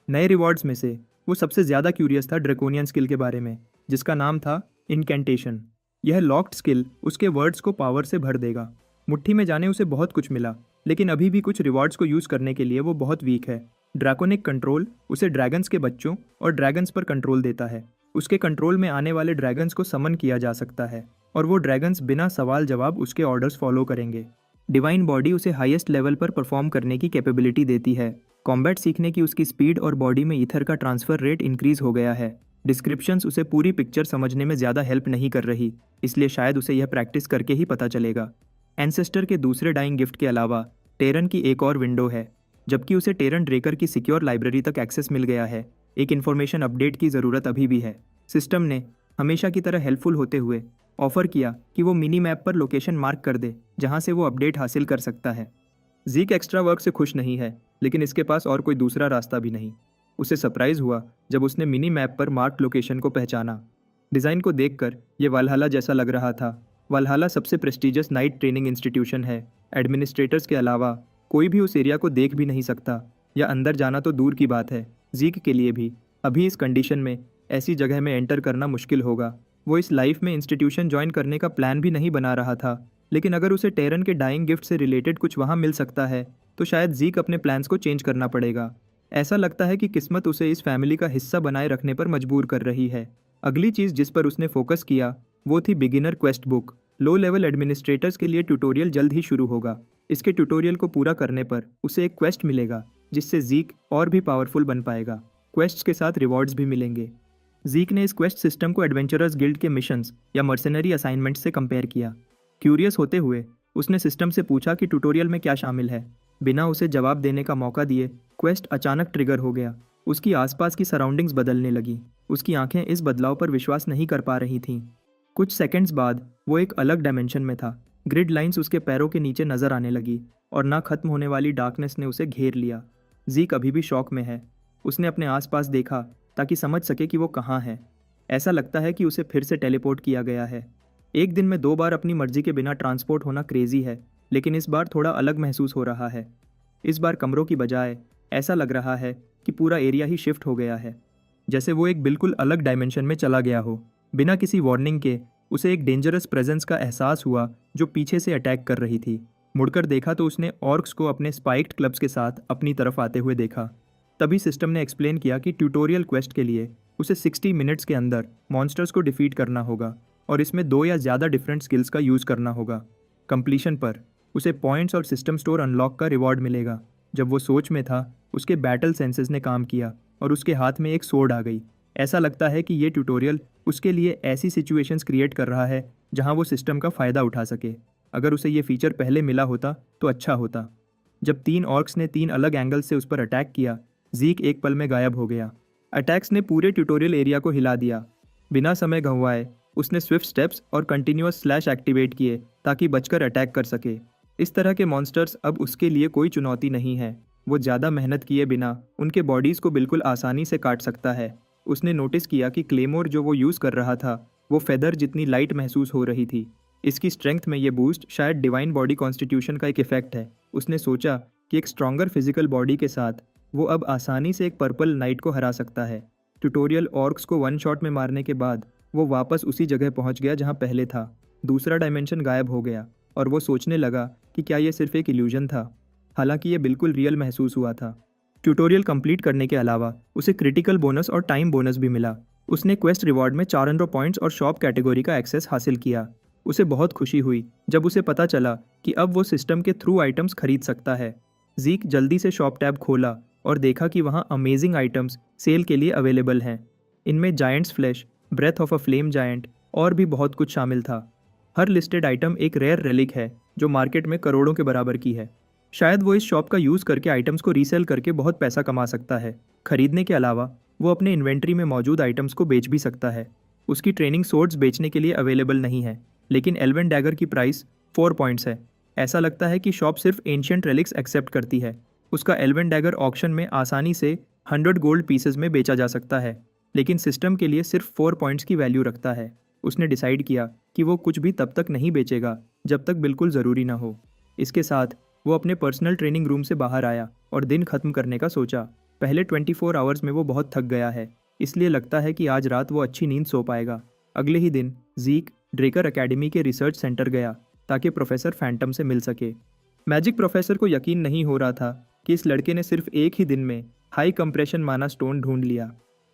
नए रिवॉर्ड्स में से वो सबसे ज़्यादा क्यूरियस था ड्रैकोनियन स्किल के बारे में, जिसका नाम था इनकैंटेशन। यह लॉक्ड स्किल उसके वर्ड्स को पावर से भर देगा। मुट्ठी में जाने उसे बहुत कुछ मिला, लेकिन अभी भी कुछ रिवॉर्ड्स को यूज़ करने के लिए वो बहुत वीक है। ड्रैकोनिक कंट्रोल उसे ड्रैगन्स के बच्चों और ड्रैगन्स पर कंट्रोल देता है। उसके कंट्रोल में आने वाले ड्रैगन्स को समन किया जा सकता है, और वो ड्रैगन्स बिना सवाल जवाब उसके ऑर्डर्स फॉलो करेंगे। डिवाइन बॉडी उसे हाईएस्ट लेवल पर परफॉर्म करने की कैपेबिलिटी देती है। कॉम्बैट सीखने की उसकी स्पीड और बॉडी में ईथर का ट्रांसफर रेट इंक्रीज हो गया है। डिस्क्रिप्शंस उसे पूरी पिक्चर समझने में ज़्यादा हेल्प नहीं कर रही, इसलिए शायद उसे यह प्रैक्टिस करके ही पता चलेगा। एंसेस्टर के दूसरे डाइंग गिफ्ट के अलावा टेरन की एक और विंडो है। जबकि उसे टेरन ड्रेकर की सिक्योर लाइब्रेरी तक एक्सेस मिल गया है, एक इन्फॉर्मेशन अपडेट की ज़रूरत अभी भी है। सिस्टम ने हमेशा की तरह हेल्पफुल होते हुए ऑफर किया कि वो मिनी मैप पर लोकेशन मार्क कर दे जहां से वो अपडेट हासिल कर सकता है। ज़ीक एक्स्ट्रा वर्क से खुश नहीं है, लेकिन इसके पास और कोई दूसरा रास्ता भी नहीं। उसे सरप्राइज हुआ जब उसने मिनी मैप पर मार्क लोकेशन को पहचाना। डिज़ाइन को देखकर ये वालहला जैसा लग रहा था। वल्हाला सबसे प्रेस्टिजियस नाइट ट्रेनिंग इंस्टीट्यूशन है। एडमिनिस्ट्रेटर्स के अलावा कोई भी उस एरिया को देख भी नहीं सकता, या अंदर जाना तो दूर की बात है। जीक के लिए भी अभी इस कंडीशन में ऐसी जगह में एंटर करना मुश्किल होगा। वो इस लाइफ में इंस्टीट्यूशन ज्वाइन करने का प्लान भी नहीं बना रहा था, लेकिन अगर उसे टेरन के डाइंग गिफ्ट से रिलेटेड कुछ वहाँ मिल सकता है तो शायद जीक अपने प्लान्स को चेंज करना पड़ेगा। ऐसा लगता है कि किस्मत उसे इस फैमिली का हिस्सा बनाए रखने पर मजबूर कर रही है। अगली चीज़ जिस पर उसने फोकस किया वो थी beginner quest book. Low level administrators के लिए ट्यूटोरियल जल्द ही शुरू होगा। इसके ट्यूटोरियल को पूरा करने पर उसे एक क्वेस्ट मिलेगा जिससे जीक और भी पावरफुल बन पाएगा। क्वेस्ट्स के साथ रिवॉर्ड्स भी मिलेंगे। जीक ने इस क्वेस्ट सिस्टम को एडवेंचरर्स गिल्ड के मिशंस या मर्सनरी असाइनमेंट्स से कंपेयर किया। क्यूरियस होते हुए उसने सिस्टम से पूछा कि ट्यूटोरियल में क्या शामिल है। बिना उसे जवाब देने का मौका दिए क्वेस्ट अचानक ट्रिगर हो गया। उसकी आसपास की सराउंडिंग्स बदलने लगी। उसकी आंखें इस बदलाव पर विश्वास नहीं कर पा रही थीं। कुछ सेकंड्स बाद वो एक अलग डायमेंशन में था। ग्रिड लाइंस उसके पैरों के नीचे नजर आने लगी और ना खत्म होने वाली डार्कनेस ने उसे घेर लिया। जीक अभी भी शॉक में है। उसने अपने आसपास देखा ताकि समझ सके कि वो कहाँ है। ऐसा लगता है कि उसे फिर से टेलीपोर्ट किया गया है। एक दिन में 2 बार अपनी मर्जी के बिना ट्रांसपोर्ट होना क्रेजी है, लेकिन इस बार थोड़ा अलग महसूस हो रहा है। इस बार कमरों की बजाय ऐसा लग रहा है कि पूरा एरिया ही शिफ्ट हो गया है, जैसे वो एक बिल्कुल अलग डायमेंशन में चला गया हो। बिना किसी वार्निंग के उसे एक डेंजरस प्रेजेंस का एहसास हुआ जो पीछे से अटैक कर रही थी। मुड़कर देखा तो उसने ऑर्क्स को अपने स्पाइक्ड क्लब्स के साथ अपनी तरफ आते हुए देखा। तभी सिस्टम ने एक्सप्लेन किया कि ट्यूटोरियल क्वेस्ट के लिए उसे 60 मिनट्स के अंदर मॉन्स्टर्स को डिफीट करना होगा और इसमें 2 या ज़्यादा डिफरेंट स्किल्स का यूज़ करना होगा। कंप्लीशन पर उसे पॉइंट्स और सिस्टम स्टोर अनलॉक का रिवॉर्ड मिलेगा। जब वो सोच में था उसके बैटल सेंसेस ने काम किया और उसके हाथ में एक सोर्ड आ गई। ऐसा लगता है कि ये ट्यूटोरियल उसके लिए ऐसी सिचुएशंस क्रिएट कर रहा है जहां वो सिस्टम का फ़ायदा उठा सके। अगर उसे ये फीचर पहले मिला होता तो अच्छा होता। जब 3 ऑर्क्स ने 3 अलग एंगल से उस पर अटैक किया, जीक एक पल में गायब हो गया। अटैक्स ने पूरे ट्यूटोरियल एरिया को हिला दिया। बिना समय गंवाए उसने स्विफ्ट स्टेप्स और कंटिन्यूअस स्लैश एक्टिवेट किए ताकि बचकर अटैक कर सके। इस तरह के मॉन्स्टर्स अब उसके लिए कोई चुनौती नहीं है। वो ज़्यादा मेहनत किए बिना उनके बॉडीज़ को बिल्कुल आसानी से काट सकता है। उसने नोटिस किया कि क्लेमोर जो वो यूज़ कर रहा था वो फेदर जितनी लाइट महसूस हो रही थी। इसकी स्ट्रेंथ में ये बूस्ट शायद डिवाइन बॉडी कॉन्स्टिट्यूशन का एक इफेक्ट है। उसने सोचा कि एक स्ट्रॉन्गर फिजिकल बॉडी के साथ वो अब आसानी से एक पर्पल नाइट को हरा सकता है। ट्यूटोरियल ऑर्क्स को 1 शॉट में मारने के बाद वो वापस उसी जगह पहुंच गया जहां पहले था। दूसरा डायमेंशन गायब हो गया और वो सोचने लगा कि क्या ये सिर्फ एक इल्यूजन था। हालांकि ये बिल्कुल रियल महसूस हुआ था। ट्यूटोरियल कंप्लीट करने के अलावा उसे क्रिटिकल बोनस और टाइम बोनस भी मिला। उसने क्वेस्ट रिवॉर्ड में 400 पॉइंट्स और शॉप कैटेगरी का एक्सेस हासिल किया। उसे बहुत खुशी हुई जब उसे पता चला कि अब वो सिस्टम के थ्रू आइटम्स खरीद सकता है। जीक जल्दी से शॉप टैब खोला और देखा कि वहाँ अमेजिंग आइटम्स सेल के लिए अवेलेबल हैं। इनमें giants flash, breath of a flame giant और भी बहुत कुछ शामिल था। हर लिस्टेड आइटम एक रेयर रेलिक है जो मार्केट में करोड़ों के बराबर की है। शायद वो इस शॉप का यूज़ करके आइटम्स को रीसेल करके बहुत पैसा कमा सकता है। खरीदने के अलावा वो अपने इन्वेंट्री में मौजूद आइटम्स को बेच भी सकता है। उसकी ट्रेनिंग सोर्ड्स बेचने के लिए अवेलेबल नहीं है, लेकिन एल्वन डैगर की प्राइस 4 पॉइंट्स है। ऐसा लगता है कि शॉप सिर्फ एंशियंट रेलिक्स एक्सेप्ट करती है। उसका एल्वन डैगर ऑक्शन में आसानी से 100 गोल्ड पीसेस में बेचा जा सकता है, लेकिन सिस्टम के लिए सिर्फ 4 पॉइंट्स की वैल्यू रखता है। उसने डिसाइड किया कि वो कुछ भी तब तक नहीं बेचेगा जब तक बिल्कुल ज़रूरी ना हो। इसके साथ वो अपने पर्सनल ट्रेनिंग रूम से बाहर आया और दिन खत्म करने का सोचा। पहले 24 आवर्स में वो बहुत थक गया है, इसलिए लगता है कि आज रात वो अच्छी नींद सो पाएगा। अगले ही दिन जीक ड्रेकर एकेडमी के रिसर्च सेंटर गया ताकि प्रोफेसर फैंटम से मिल सके। मैजिक प्रोफेसर को यकीन नहीं हो रहा था कि इस लड़के ने सिर्फ एक ही दिन में हाई कंप्रेशन माना स्टोन ढूंढ लिया।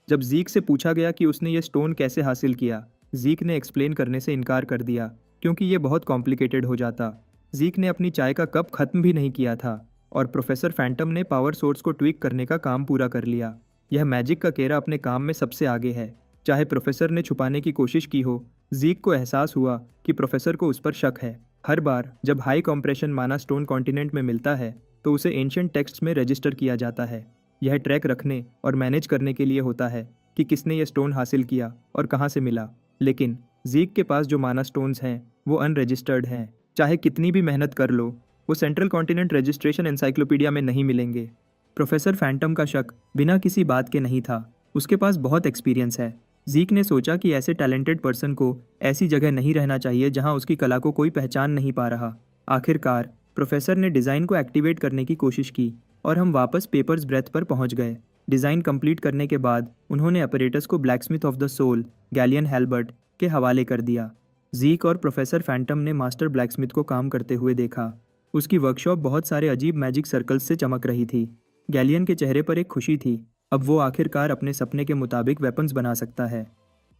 जब जीक से पूछा गया कि उसने ये स्टोन कैसे हासिल किया, जीक ने एक्सप्लेन करने से इनकार कर दिया क्योंकि ये बहुत कॉम्प्लिकेटेड हो जाता। जीक ने अपनी चाय का कप खत्म भी नहीं किया था और प्रोफेसर फैंटम ने पावर सोर्स को ट्विक करने का काम पूरा कर लिया। यह मैजिक का केरा अपने काम में सबसे आगे है। चाहे प्रोफेसर ने छुपाने की कोशिश की हो, जीक को एहसास हुआ कि प्रोफेसर को उस पर शक है। हर बार जब हाई कॉम्प्रेशन माना स्टोन कॉन्टिनेंट में मिलता है तो उसे एंशिएंट टेक्स्ट में रजिस्टर किया जाता है। यह ट्रैक रखने और मैनेज करने के लिए होता है कि किसने यह स्टोन हासिल किया और कहाँ से मिला। लेकिन जीक के पास जो माना स्टोन्स हैं वो अनरजिस्टर्ड हैं। चाहे कितनी भी मेहनत कर लो, वो सेंट्रल कॉन्टिनेंट रजिस्ट्रेशन एनसाइक्लोपीडिया में नहीं मिलेंगे। प्रोफेसर फैंटम का शक बिना किसी बात के नहीं था। उसके पास बहुत एक्सपीरियंस है। जीक ने सोचा कि ऐसे टैलेंटेड पर्सन को ऐसी जगह नहीं रहना चाहिए जहां उसकी कला को कोई पहचान नहीं पा रहा। आखिरकार प्रोफेसर ने डिज़ाइन को एक्टिवेट करने की कोशिश की और हम वापस पेपर्स ब्रेथ पर पहुंच गए। डिज़ाइन कंप्लीट करने के बाद उन्होंने अपरेटस को ब्लैकस्मिथ ऑफ द सोल गैलियन हेल्बर्ट के हवाले कर दिया। जीक और प्रोफेसर फैंटम ने मास्टर ब्लैकस्मिथ को काम करते हुए देखा। उसकी वर्कशॉप बहुत सारे अजीब मैजिक सर्कल्स से चमक रही थी। गैलियन के चेहरे पर एक खुशी थी। अब वो आखिरकार अपने सपने के मुताबिक वेपन्स बना सकता है।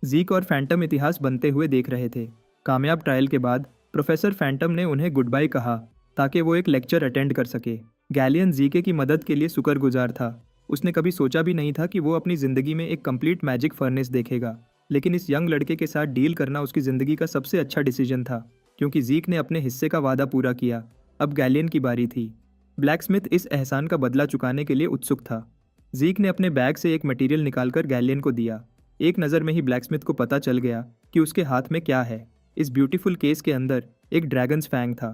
जीक और फैंटम इतिहास बनते हुए देख रहे थे। कामयाब ट्रायल के बाद प्रोफेसर फैंटम ने उन्हें गुड बाय कहा ताकि वो एक लेक्चर अटेंड कर सके। गैलियन जीके की मदद के लिए शुक्रगुजार था। उसने कभी सोचा भी नहीं था कि वो अपनी ज़िंदगी में एक कंप्लीट मैजिक फर्नेस देखेगा, लेकिन इस यंग लड़के के साथ डील करना उसकी ज़िंदगी का सबसे अच्छा डिसीजन था, क्योंकि जीक ने अपने हिस्से का वादा पूरा किया। अब गैलियन की बारी थी। ब्लैकस्मिथ इस एहसान का बदला चुकाने के लिए उत्सुक था। जीक ने अपने बैग से एक मटेरियल निकालकर गैलियन को दिया। एक नज़र में ही ब्लैकस्मिथ को पता चल गया कि उसके हाथ में क्या है। इस ब्यूटीफुल केस के अंदर एक ड्रैगन्स फैंग था।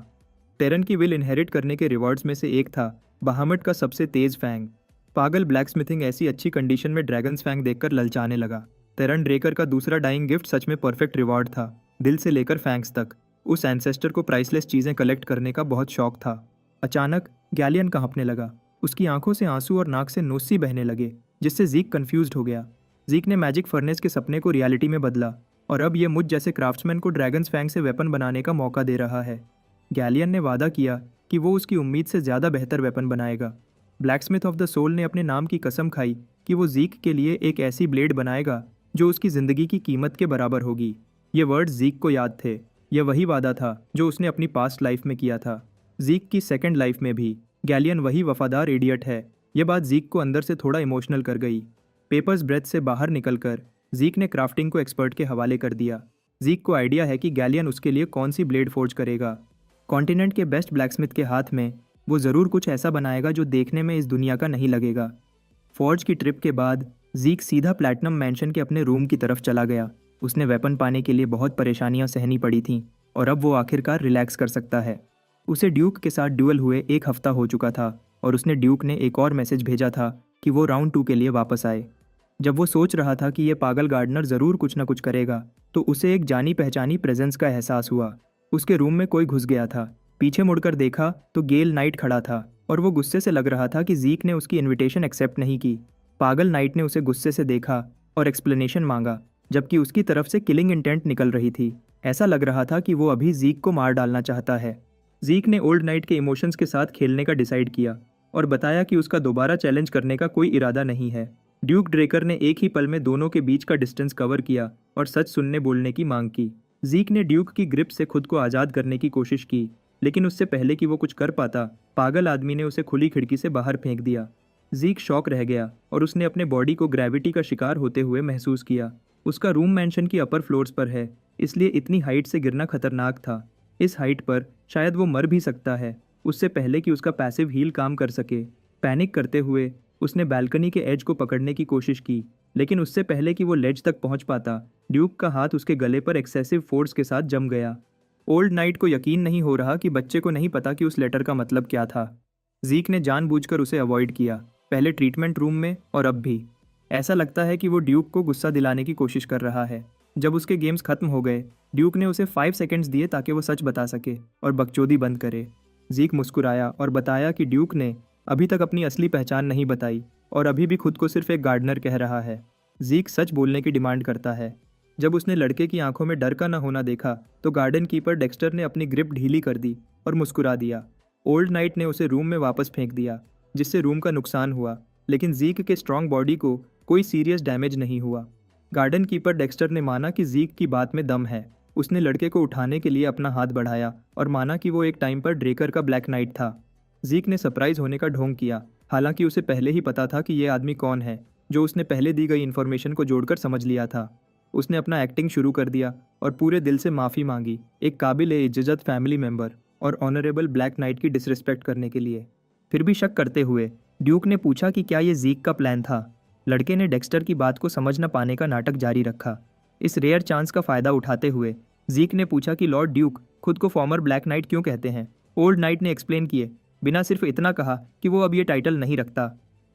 टेरन की विल इनहेरिट करने के रिवॉर्ड्स में से एक था बहामट का सबसे तेज फैंग। पागल ब्लैकस्मिथिंग ऐसी अच्छी कंडीशन में ड्रैगन्स फैंग देखकर ललचाने लगा। टेरन ड्रेकर का दूसरा डाइंग गिफ्ट सच में परफेक्ट रिवॉर्ड था, दिल से लेकर फैंग्स तक। उस एंसेस्टर को प्राइसलेस चीज़ें कलेक्ट करने का बहुत शौक था। अचानक गैलियन कांपने लगा। उसकी आंखों से आंसू और नाक से नोस्सी बहने लगे, जिससे जीक कंफ्यूज्ड हो गया। जीक ने मैजिक फर्नेस के सपने को रियलिटी में बदला और अब ये मुझ जैसे क्राफ्ट्समैन को ड्रैगन्स फैंग से वेपन बनाने का मौका दे रहा है। गैलियन ने वादा किया कि वो उसकी उम्मीद से ज़्यादा बेहतर वेपन बनाएगा। ब्लैकस्मिथ ऑफ द सोल ने अपने नाम की कसम खाई कि वो जीक के लिए एक ऐसी ब्लेड बनाएगा जो उसकी ज़िंदगी की कीमत के बराबर होगी। ये वर्ड्स जीक को याद थे। यह वही वादा था जो उसने अपनी पास्ट लाइफ में किया था। जीक की सेकंड लाइफ में भी गैलियन वही वफादार इडियट है। यह बात जीक को अंदर से थोड़ा इमोशनल कर गई। पेपर्स ब्रेथ से बाहर निकलकर जीक ने क्राफ्टिंग को एक्सपर्ट के हवाले कर दिया। जीक को आइडिया है कि गैलियन उसके लिए कौन सी ब्लेड फोर्ज करेगा। कॉन्टिनेंट के बेस्ट ब्लैकस्मिथ के हाथ में वो ज़रूर कुछ ऐसा बनाएगा जो देखने में इस दुनिया का नहीं लगेगा। फॉर्ज की ट्रिप के बाद जीक सीधा प्लैटिनम मैंशन के अपने रूम की तरफ चला गया। उसने वेपन पाने के लिए बहुत परेशानियां सहनी पड़ी थीं और अब वो आखिरकार रिलैक्स कर सकता है। उसे ड्यूक के साथ ड्यूअल हुए एक हफ्ता हो चुका था और उसने ड्यूक ने एक और मैसेज भेजा था कि वो राउंड 2 के लिए वापस आए। जब वो सोच रहा था कि ये पागल गार्डनर ज़रूर कुछ न कुछ करेगा, तो उसे एक जानी पहचानी प्रेजेंस का एहसास हुआ। उसके रूम में कोई घुस गया था। पीछे मुड़कर देखा तो गेल नाइट खड़ा था और वो गुस्से से लग रहा था कि जीक ने उसकी इनविटेशन एक्सेप्ट नहीं की। पागल नाइट ने उसे गुस्से से देखा और एक्सप्लेनेशन मांगा, जबकि उसकी तरफ से किलिंग इंटेंट निकल रही थी। ऐसा लग रहा था कि वो अभी जीक को मार डालना चाहता है। जीक ने ओल्ड नाइट के इमोशंस के साथ खेलने का डिसाइड किया और बताया कि उसका दोबारा चैलेंज करने का कोई इरादा नहीं है। ड्यूक ड्रेकर ने एक ही पल में दोनों के बीच का डिस्टेंस कवर किया और सच सुनने बोलने की मांग की। जीक ने ड्यूक की ग्रिप से खुद को आज़ाद करने की कोशिश की, लेकिन उससे पहले कि वो कुछ कर पाता, पागल आदमी ने उसे खुली खिड़की से बाहर फेंक दिया। जीक शॉक रह गया और उसने अपने बॉडी को ग्रेविटी का शिकार होते हुए महसूस किया। उसका रूम मैंशन की अपर फ्लोर्स पर है, इसलिए इतनी हाइट से गिरना खतरनाक था। इस हाइट पर शायद वो मर भी सकता है, उससे पहले कि उसका पैसिव हील काम कर सके। पैनिक करते हुए उसने बालकनी के एज को पकड़ने की कोशिश की, लेकिन उससे पहले कि वो लेज तक पहुंच पाता, ड्यूक का हाथ उसके गले पर एक्सेसिव फोर्स के साथ जम गया। ओल्ड नाइट को यकीन नहीं हो रहा कि बच्चे को नहीं पता कि उस लेटर का मतलब क्या था। जीक ने जानबूझकर उसे अवॉइड किया, पहले ट्रीटमेंट रूम में और अब भी। ऐसा लगता है कि वो ड्यूक को गुस्सा दिलाने की कोशिश कर रहा है। जब उसके गेम्स खत्म हो गए, ड्यूक ने उसे 5 सेकंड्स दिए ताकि वो सच बता सके और बकचोदी बंद करे। जीक मुस्कुराया और बताया कि ड्यूक ने अभी तक अपनी असली पहचान नहीं बताई और अभी भी खुद को सिर्फ एक गार्डनर कह रहा है। जीक सच बोलने की डिमांड करता है। जब उसने लड़के की आंखों में डर का न होना देखा, तो गार्डन कीपर डेक्स्टर ने अपनी ग्रिप ढीली कर दी और मुस्कुरा दिया। ओल्ड नाइट ने उसे रूम में वापस फेंक दिया, जिससे रूम का नुकसान हुआ, लेकिन जीक के स्ट्रॉन्ग बॉडी को कोई सीरियस डैमेज नहीं हुआ। गार्डन कीपर डेक्स्टर ने माना कि जीक की बात में दम है। उसने लड़के को उठाने के लिए अपना हाथ बढ़ाया और माना कि वो एक टाइम पर ड्रेकर का ब्लैक नाइट था। जीक ने सरप्राइज होने का ढोंग किया, हालांकि उसे पहले ही पता था कि ये आदमी कौन है, जो उसने पहले दी गई इन्फॉर्मेशन को जोड़कर समझ लिया था। उसने अपना एक्टिंग शुरू कर दिया और पूरे दिल से माफ़ी मांगी, एक काबिल-ए-इज्जत फैमिली मेंबर और ऑनरेबल ब्लैक नाइट की डिसरिस्पेक्ट करने के लिए। फिर भी शक करते हुए ड्यूक ने पूछा कि क्या ये जीक का प्लान था। लड़के ने डेक्स्टर की बात को समझ न पाने का नाटक जारी रखा। इस रेयर चांस का फ़ायदा उठाते हुए जीक ने पूछा कि लॉर्ड ड्यूक खुद को फॉर्मर ब्लैक नाइट क्यों कहते हैं। ओल्ड नाइट ने एक्सप्लेन किए, बिना सिर्फ इतना कहा कि वो अब ये टाइटल नहीं रखता।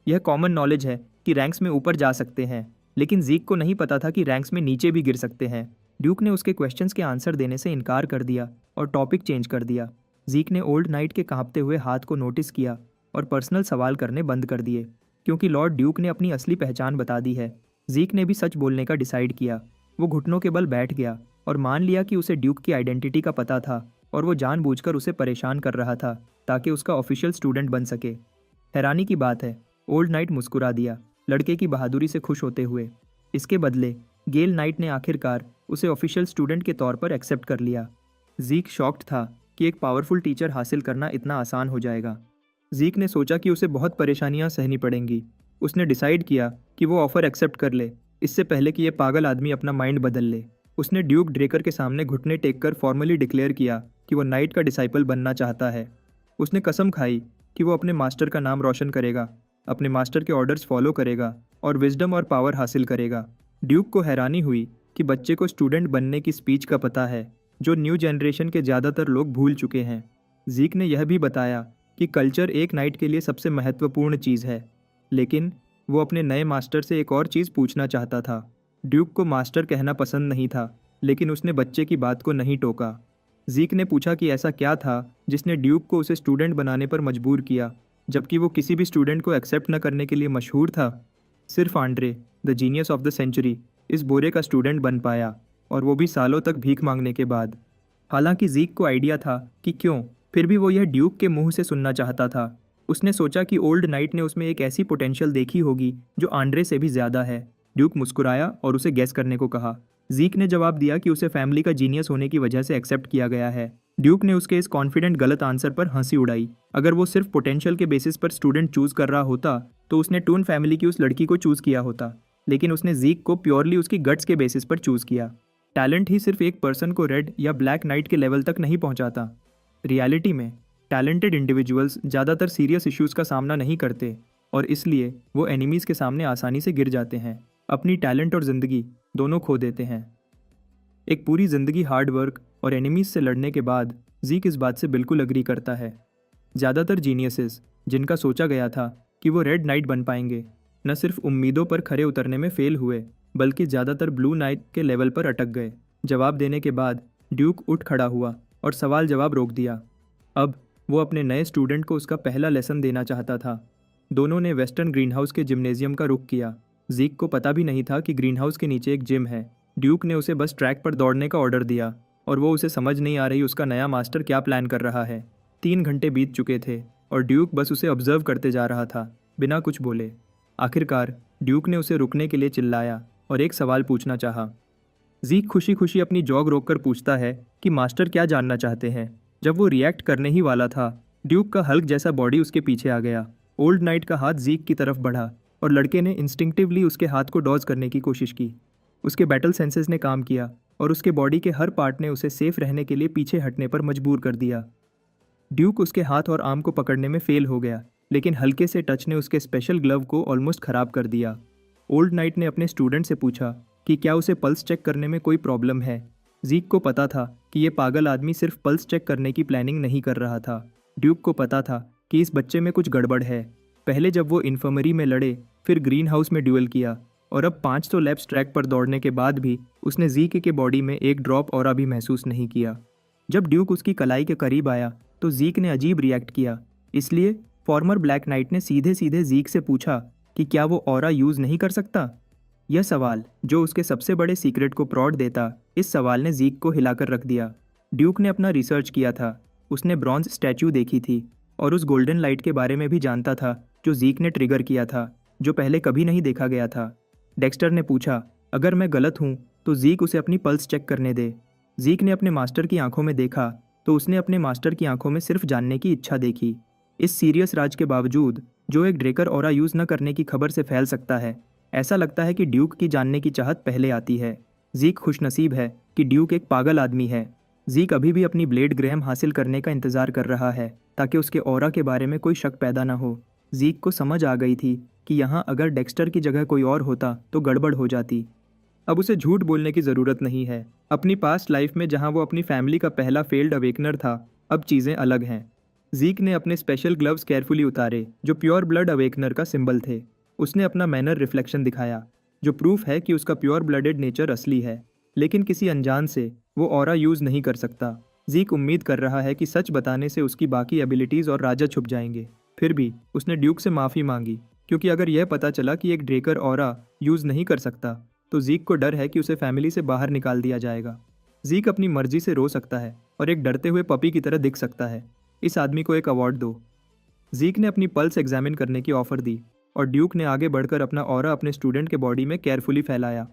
यह कॉमन नॉलेज है कि रैंक्स में ऊपर जा सकते हैं, लेकिन जीक को नहीं पता था कि रैंक्स में नीचे भी गिर सकते हैं। ड्यूक ने उसके क्वेश्चंस के आंसर देने से इनकार कर दिया और टॉपिक चेंज कर दिया। जीक ने ओल्ड नाइट के कांपते हुए हाथ को नोटिस किया और पर्सनल सवाल करने बंद कर दिए, क्योंकि लॉर्ड ड्यूक ने अपनी असली पहचान बता दी है। जीक ने भी सच बोलने का डिसाइड किया। वो घुटनों के बल बैठ गया और मान लिया कि उसे ड्यूक की आइडेंटिटी का पता था और वो जानबूझकर उसे परेशान कर रहा था ताकि उसका ऑफिशियल स्टूडेंट बन सके। हैरानी की बात है, ओल्ड नाइट मुस्कुरा दिया, लड़के की बहादुरी से खुश होते हुए। इसके बदले गेल नाइट ने आखिरकार उसे ऑफिशियल स्टूडेंट के तौर पर एक्सेप्ट कर लिया। जीक शॉक्ड था कि एक पावरफुल टीचर हासिल करना इतना आसान हो जाएगा। जीक ने सोचा कि उसे बहुत परेशानियां सहनी पड़ेंगी। उसने डिसाइड किया कि वो ऑफ़र एक्सेप्ट कर ले, इससे पहले कि ये पागल आदमी अपना माइंड बदल ले। उसने ड्यूक ड्रेकर के सामने घुटने टेक कर फॉर्मली डिक्लेयर किया कि वो नाइट का डिसाइपल बनना चाहता है। उसने कसम खाई कि वो अपने मास्टर का नाम रोशन करेगा, अपने मास्टर के ऑर्डर्स फॉलो करेगा और विजडम और पावर हासिल करेगा। ड्यूक को हैरानी हुई कि बच्चे को स्टूडेंट बनने की स्पीच का पता है, जो न्यू जनरेशन के ज़्यादातर लोग भूल चुके हैं। जीक ने यह भी बताया कि कल्चर एक नाइट के लिए सबसे महत्वपूर्ण चीज़ है, लेकिन वो अपने नए मास्टर से एक और चीज़ पूछना चाहता था। ड्यूक को मास्टर कहना पसंद नहीं था, लेकिन उसने बच्चे की बात को नहीं टोका। जीक ने पूछा कि ऐसा क्या था जिसने ड्यूक को उसे स्टूडेंट बनाने पर मजबूर किया, जबकि वो किसी भी स्टूडेंट को एक्सेप्ट न करने के लिए मशहूर था। सिर्फ Andre, the genius of the century, इस बोरे का स्टूडेंट बन पाया, और वो भी सालों तक भीख मांगने के बाद। हालांकि जीक को आइडिया था कि क्यों, फिर भी वो यह ड्यूक के मुंह से सुनना चाहता था। उसने सोचा कि ओल्ड नाइट ने उसमें एक ऐसी पोटेंशियल देखी होगी जो आंड्रे से भी ज़्यादा है। ड्यूक मुस्कुराया और उसे गैस करने को कहा। जीक ने जवाब दिया कि उसे फैमिली का जीनियस होने की वजह से एक्सेप्ट किया गया है। ड्यूक ने उसके इस कॉन्फिडेंट गलत आंसर पर हंसी उड़ाई। अगर वो सिर्फ पोटेंशियल के बेसिस पर स्टूडेंट चूज कर रहा होता तो उसने टून फैमिली की उस लड़की को चूज किया होता, लेकिन उसने जीक को प्योरली उसकी गट्स के बेसिस पर चूज किया। टैलेंट ही सिर्फ एक पर्सन को रेड या ब्लैक नाइट के लेवल तक नहीं पहुंचाता। रियलिटी में टैलेंटेड इंडिविजुअल्स ज़्यादातर सीरियस इश्यूज़ का सामना नहीं करते और इसलिए वो एनिमीज़ के सामने आसानी से गिर जाते हैं, अपनी टैलेंट और ज़िंदगी दोनों खो देते हैं। एक पूरी ज़िंदगी हार्ड वर्क और एनिमीज़ से लड़ने के बाद जीक इस बात से बिल्कुल अग्री करता है। ज़्यादातर जीनियसेस जिनका सोचा गया था कि वो रेड नाइट बन पाएंगे, न सिर्फ उम्मीदों पर खरे उतरने में फेल हुए, बल्कि ज़्यादातर ब्लू नाइट के लेवल पर अटक गए। जवाब देने के बाद ड्यूक उठ खड़ा हुआ और सवाल जवाब रोक दिया। अब वो अपने नए स्टूडेंट को उसका पहला लेसन देना चाहता था। दोनों ने वेस्टर्न ग्रीनहाउस के जिम्नेजियम का रुख किया। जीक को पता भी नहीं था कि ग्रीनहाउस के नीचे एक जिम है। ड्यूक ने उसे बस ट्रैक पर दौड़ने का ऑर्डर दिया और वो उसे समझ नहीं आ रही उसका नया मास्टर क्या प्लान कर रहा है। 3 घंटे बीत चुके थे और ड्यूक बस उसे ऑब्जर्व करते जा रहा था, बिना कुछ बोले। आखिरकार ड्यूक ने उसे रुकने के लिए चिल्लाया और एक सवाल पूछना चाहा। जीक खुशी खुशी अपनी जॉग रोककर पूछता है कि मास्टर क्या जानना चाहते हैं। जब वो रिएक्ट करने ही वाला था, ड्यूक का हल्क जैसा बॉडी उसके पीछे आ गया। ओल्ड नाइट का हाथ जीक की तरफ बढ़ा और लड़के ने इंस्टिंक्टिवली उसके हाथ को डॉज करने की कोशिश की। उसके बैटल सेंसेस ने काम किया और उसके बॉडी के हर पार्ट ने उसे सेफ रहने के लिए पीछे हटने पर मजबूर कर दिया। ड्यूक उसके हाथ और आर्म को पकड़ने में फेल हो गया, लेकिन हल्के से टच ने उसके स्पेशल ग्लव को ऑलमोस्ट खराब कर दिया। ओल्ड नाइट ने अपने स्टूडेंट से पूछा कि क्या उसे पल्स चेक करने में कोई प्रॉब्लम है। जीक को पता था कि ये पागल आदमी सिर्फ पल्स चेक करने की प्लानिंग नहीं कर रहा था। ड्यूक को पता था कि इस बच्चे में कुछ गड़बड़ है। पहले जब वो इन्फर्मरी में लड़े, फिर ग्रीन हाउस में ड्यूल किया और अब 500 लैप्स ट्रैक पर दौड़ने के बाद भी उसने जीक के बॉडी में एक ड्रॉप ऑरा भी महसूस नहीं किया। जब ड्यूक उसकी कलाई के करीब आया तो जीक ने अजीब रिएक्ट किया। इसलिए फॉर्मर ब्लैक नाइट ने सीधे सीधे जीक से पूछा कि क्या वो ऑरा यूज़ नहीं कर सकता। यह सवाल, जो उसके सबसे बड़े सीक्रेट को प्रॉड देता, इस सवाल ने जीक को हिलाकर रख दिया। ड्यूक ने अपना रिसर्च किया था। उसने ब्रॉन्ज स्टैच्यू देखी थी और उस गोल्डन लाइट के बारे में भी जानता था जो जीक ने ट्रिगर किया था, जो पहले कभी नहीं देखा गया था। डेक्स्टर ने पूछा, अगर मैं गलत हूँ तो जीक उसे अपनी पल्स चेक करने दे। जीक ने अपने मास्टर की आंखों में देखा तो उसने अपने मास्टर की आंखों में सिर्फ जानने की इच्छा देखी। इस सीरियस राज के बावजूद, जो एक ड्रेकर ऑरा यूज़ न करने की खबर से फैल सकता है, ऐसा लगता है कि ड्यूक की जानने की चाहत पहले आती है। जीक खुशनसीब है कि ड्यूक एक पागल आदमी है। जीक अभी भी अपनी ब्लेड ग्रैहम हासिल करने का इंतजार कर रहा है ताकि उसके ऑरा के बारे में कोई शक पैदा ना हो। जीक को समझ आ गई थी कि यहाँ अगर डेक्स्टर की जगह कोई और होता तो गड़बड़ हो जाती। अब उसे झूठ बोलने की ज़रूरत नहीं है। अपनी पास्ट लाइफ में जहाँ वो अपनी फैमिली का पहला फेल्ड अवेकनर था, अब चीज़ें अलग हैं। जीक ने अपने स्पेशल ग्लव्स केयरफुली उतारे जो प्योर ब्लड अवेकनर का सिंबल थे। उसने अपना मैनर रिफ्लेक्शन दिखाया। जो प्रूफ है कि उसका प्योर ब्लडेड नेचर असली है। लेकिन किसी अनजान से वो ऑरा यूज़ नहीं कर सकता। जीक उम्मीद कर रहा है कि सच बताने से उसकी बाकी एबिलिटीज़ और राजा छुप जाएंगे। फिर भी उसने ड्यूक से माफ़ी मांगी, क्योंकि अगर यह पता चला कि एक ड्रेकर ऑरा यूज़ नहीं कर सकता तो जीक को डर है कि उसे फैमिली से बाहर निकाल दिया जाएगा। जीक अपनी मर्जी से रो सकता है और एक डरते हुए पपी की तरह दिख सकता है। इस आदमी को एक अवार्ड दो। जीक ने अपनी पल्स एग्जामिन करने की ऑफर दी और ड्यूक ने आगे बढ़कर अपना ऑरा अपने स्टूडेंट के बॉडी में केयरफुली फैलाया।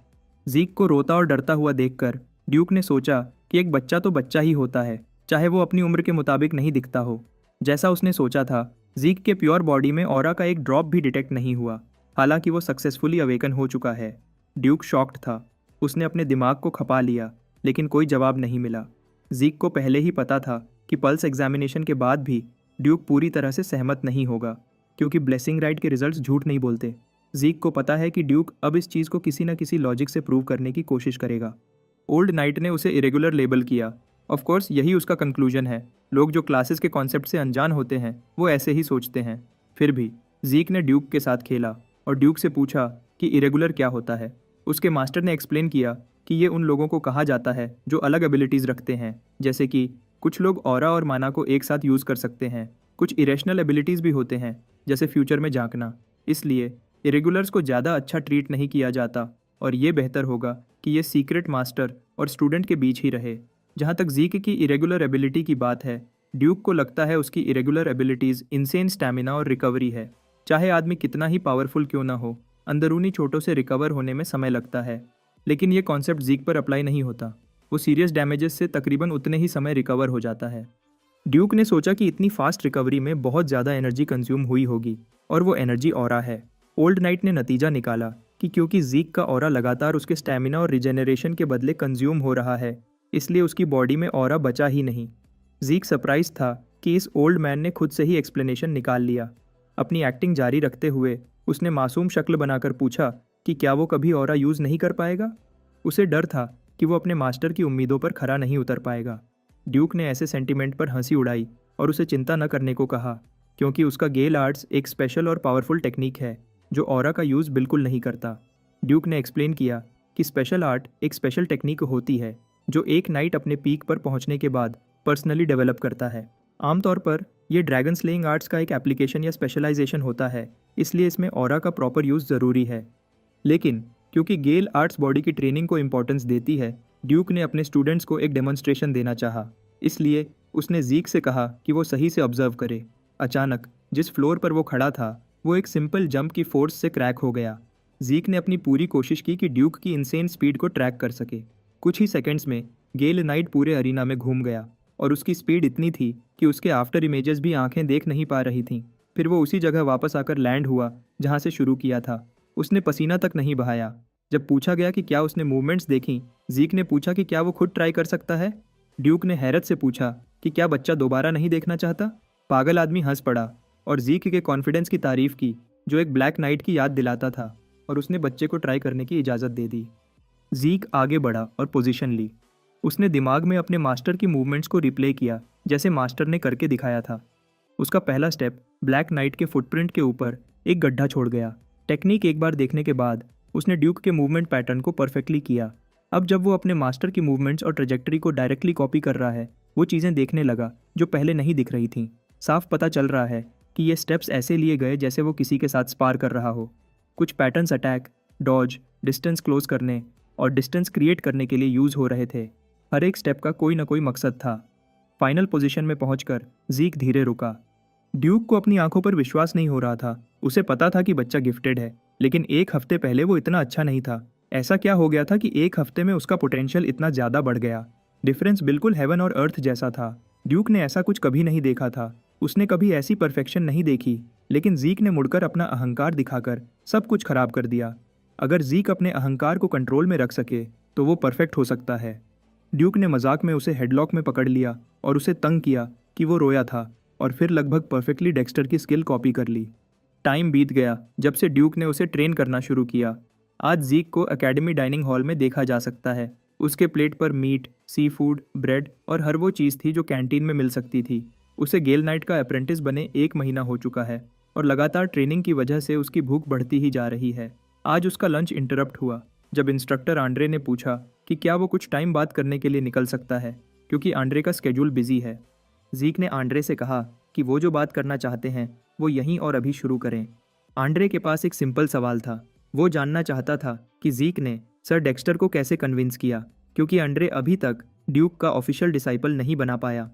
जीक को रोता और डरता हुआ देखकर ड्यूक ने सोचा कि एक बच्चा तो बच्चा ही होता है, चाहे वो अपनी उम्र के मुताबिक नहीं दिखता हो। जैसा उसने सोचा था, जीक के प्योर बॉडी में ऑरा का एक ड्रॉप भी डिटेक्ट नहीं हुआ, हालांकि वो सक्सेसफुली अवेकन हो चुका है। ड्यूक शॉक्ड था। उसने अपने दिमाग को खपा लिया, लेकिन कोई जवाब नहीं मिला। जीक को पहले ही पता था कि पल्स एग्जामिनेशन के बाद भी ड्यूक पूरी तरह से सहमत नहीं होगा, क्योंकि ब्लेसिंग राइट के रिजल्ट्स झूठ नहीं बोलते। जीक को पता है कि ड्यूक अब इस चीज़ को किसी न किसी लॉजिक से प्रूव करने की कोशिश करेगा। ओल्ड नाइट ने उसे इरेगुलर लेबल किया। ऑफ कोर्स यही उसका कंक्लूजन है। लोग जो क्लासेस के कॉन्सेप्ट से अनजान होते हैं वो ऐसे ही सोचते हैं। फिर भी जीक ने ड्यूक के साथ खेला और ड्यूक से पूछा कि इरेगुलर क्या होता है। उसके मास्टर ने एक्सप्लेन किया कि ये उन लोगों को कहा जाता है जो अलग एबिलिटीज़ रखते हैं, जैसे कि कुछ लोग ऑरा और माना को एक साथ यूज़ कर सकते हैं। कुछ इरेशनल एबिलिटीज़ भी होते हैं, जैसे फ्यूचर में झांकना। इसलिए इरेगुलर्स को ज़्यादा अच्छा ट्रीट नहीं किया जाता और ये बेहतर होगा कि ये सीक्रेट मास्टर और स्टूडेंट के बीच ही रहे। जहाँ तक जीक की इरेगुलर एबिलिटी की बात है, ड्यूक को लगता है उसकी इरेगुलर एबिलिटीज़ इंसेन स्टैमिना और रिकवरी है। चाहे आदमी कितना ही पावरफुल क्यों ना हो, अंदरूनी चोटों से रिकवर होने में समय लगता है। लेकिन ये कॉन्सेप्ट जीक पर अप्लाई नहीं होता। वो सीरियस डैमेजेस से तकरीबन उतने ही समय रिकवर हो जाता है। ड्यूक ने सोचा कि इतनी फास्ट रिकवरी में बहुत ज़्यादा एनर्जी कंज्यूम हुई होगी, और वो एनर्जी ऑरा है। ओल्ड नाइट ने नतीजा निकाला कि क्योंकि जीक का ऑरा लगातार उसके स्टैमिना और रिजेनरेशन के बदले कंज्यूम हो रहा है, इसलिए उसकी बॉडी में ऑरा बचा ही नहीं। जीक सरप्राइज था कि इस ओल्ड मैन ने खुद से ही एक्सप्लेनेशन निकाल लिया। अपनी एक्टिंग जारी रखते हुए उसने मासूम शक्ल बनाकर पूछा कि क्या वो कभी ऑरा यूज़ नहीं कर पाएगा। उसे डर था कि वो अपने मास्टर की उम्मीदों पर खरा नहीं उतर पाएगा। ड्यूक ने ऐसे सेंटीमेंट पर हंसी उड़ाई और उसे चिंता न करने को कहा, क्योंकि उसका गेल आर्ट्स एक स्पेशल और पावरफुल टेक्निक है जो ऑरा का यूज़ बिल्कुल नहीं करता। ड्यूक ने एक्सप्लेन किया कि स्पेशल आर्ट एक स्पेशल टेक्निक होती है जो एक नाइट अपने पीक पर पहुंचने के बाद पर्सनली डेवलप करता है। आमतौर पर यह ड्रैगन स्लेइंग आर्ट्स का एक एप्लीकेशन या स्पेशलाइजेशन होता है, इसलिए इसमें ऑरा का प्रॉपर यूज़ ज़रूरी है। लेकिन क्योंकि गेल आर्ट्स बॉडी की ट्रेनिंग को इम्पोर्टेंस देती है, ड्यूक ने अपने स्टूडेंट्स को एक डेमोन्स्ट्रेशन देना चाहा। इसलिए उसने जीक से कहा कि वो सही से ऑब्जर्व करे। अचानक जिस फ्लोर पर वो खड़ा था वो एक सिंपल जंप की फोर्स से क्रैक हो गया। जीक ने अपनी पूरी कोशिश की कि ड्यूक की इंसेन स्पीड को ट्रैक कर सके। कुछ ही सेकंड्स में गेल नाइट पूरे अरीना में घूम गया और उसकी स्पीड इतनी थी कि उसके आफ्टर इमेजेस भी आंखें देख नहीं पा रही थीं। फिर वो उसी जगह वापस आकर लैंड हुआ जहाँ से शुरू किया था। उसने पसीना तक नहीं बहाया। जब पूछा गया कि क्या उसने मूवमेंट्स देखी, जीक ने पूछा कि क्या वो खुद ट्राई कर सकता है। ड्यूक ने हैरत से पूछा कि क्या बच्चा दोबारा नहीं देखना चाहता। पागल आदमी हंस पड़ा और जीक के कॉन्फिडेंस की तारीफ की, जो एक ब्लैक नाइट की याद दिलाता था, और उसने बच्चे को ट्राई करने की इजाज़त दे दी। जीक आगे बढ़ा और पोजीशन ली। उसने दिमाग में अपने मास्टर की मूवमेंट्स को रिप्ले किया जैसे मास्टर ने करके दिखाया था। उसका पहला स्टेप ब्लैक नाइट के फुटप्रिंट के ऊपर एक गड्ढा छोड़ गया। टेक्निक एक बार देखने के बाद उसने ड्यूक के मूवमेंट पैटर्न को परफेक्टली किया। अब जब वो अपने मास्टर की मूवमेंट्स और ट्रेजेक्टरी को डायरेक्टली कॉपी कर रहा है, वो चीज़ें देखने लगा जो पहले नहीं दिख रही थीं। साफ पता चल रहा है कि ये स्टेप्स ऐसे लिए गए जैसे वो किसी के साथ स्पार कर रहा हो। कुछ patterns attack, dodge, distance close करने और डिस्टेंस क्रिएट करने के लिए यूज़ हो रहे थे। हर एक स्टेप का कोई ना कोई मकसद था। फाइनल पोजीशन में पहुंचकर जीक धीरे रुका। ड्यूक को अपनी आंखों पर विश्वास नहीं हो रहा था। उसे पता था कि बच्चा गिफ्टेड है, लेकिन एक हफ्ते पहले वो इतना अच्छा नहीं था। ऐसा क्या हो गया था कि एक हफ्ते में उसका पोटेंशियल इतना ज़्यादा बढ़ गया। डिफरेंस बिल्कुल हेवन और अर्थ जैसा था। ड्यूक ने ऐसा कुछ कभी नहीं देखा था। उसने कभी ऐसी परफेक्शन नहीं देखी। लेकिन जीक ने मुड़कर अपना अहंकार दिखाकर सब कुछ खराब कर दिया। अगर जीक अपने अहंकार को कंट्रोल में रख सके तो वो परफेक्ट हो सकता है। ड्यूक ने मजाक में उसे हेडलॉक में पकड़ लिया और उसे तंग किया कि वो रोया था, और फिर लगभग परफेक्टली डेक्स्टर की स्किल कॉपी कर ली। टाइम बीत गया जब से ड्यूक ने उसे ट्रेन करना शुरू किया। आज जीक को एकेडमी डाइनिंग हॉल में देखा जा सकता है। उसके प्लेट पर मीट, सी फूड, ब्रेड और हर वो चीज़ थी जो कैंटीन में मिल सकती थी। उसे गेल नाइट का अप्रेंटिस बने 1 महीना हो चुका है और लगातार ट्रेनिंग की वजह से उसकी भूख बढ़ती ही जा रही है। आज उसका लंच इंटरप्ट हुआ जब इंस्ट्रक्टर आंड्रे ने पूछा कि क्या वो कुछ टाइम बात करने के लिए निकल सकता है, क्योंकि आंड्रे का स्केड्यूल बिजी है। जीक ने आंड्रे से कहा कि वो जो बात करना चाहते हैं वो यहीं और अभी शुरू करें। आंड्रे के पास एक सिंपल सवाल था। वो जानना चाहता था कि जीक ने सर डेक्स्टर को कैसे कन्विंस किया, क्योंकि आंड्रे अभी तक ड्यूक का ऑफिशियल डिसाइपल नहीं बना पाया।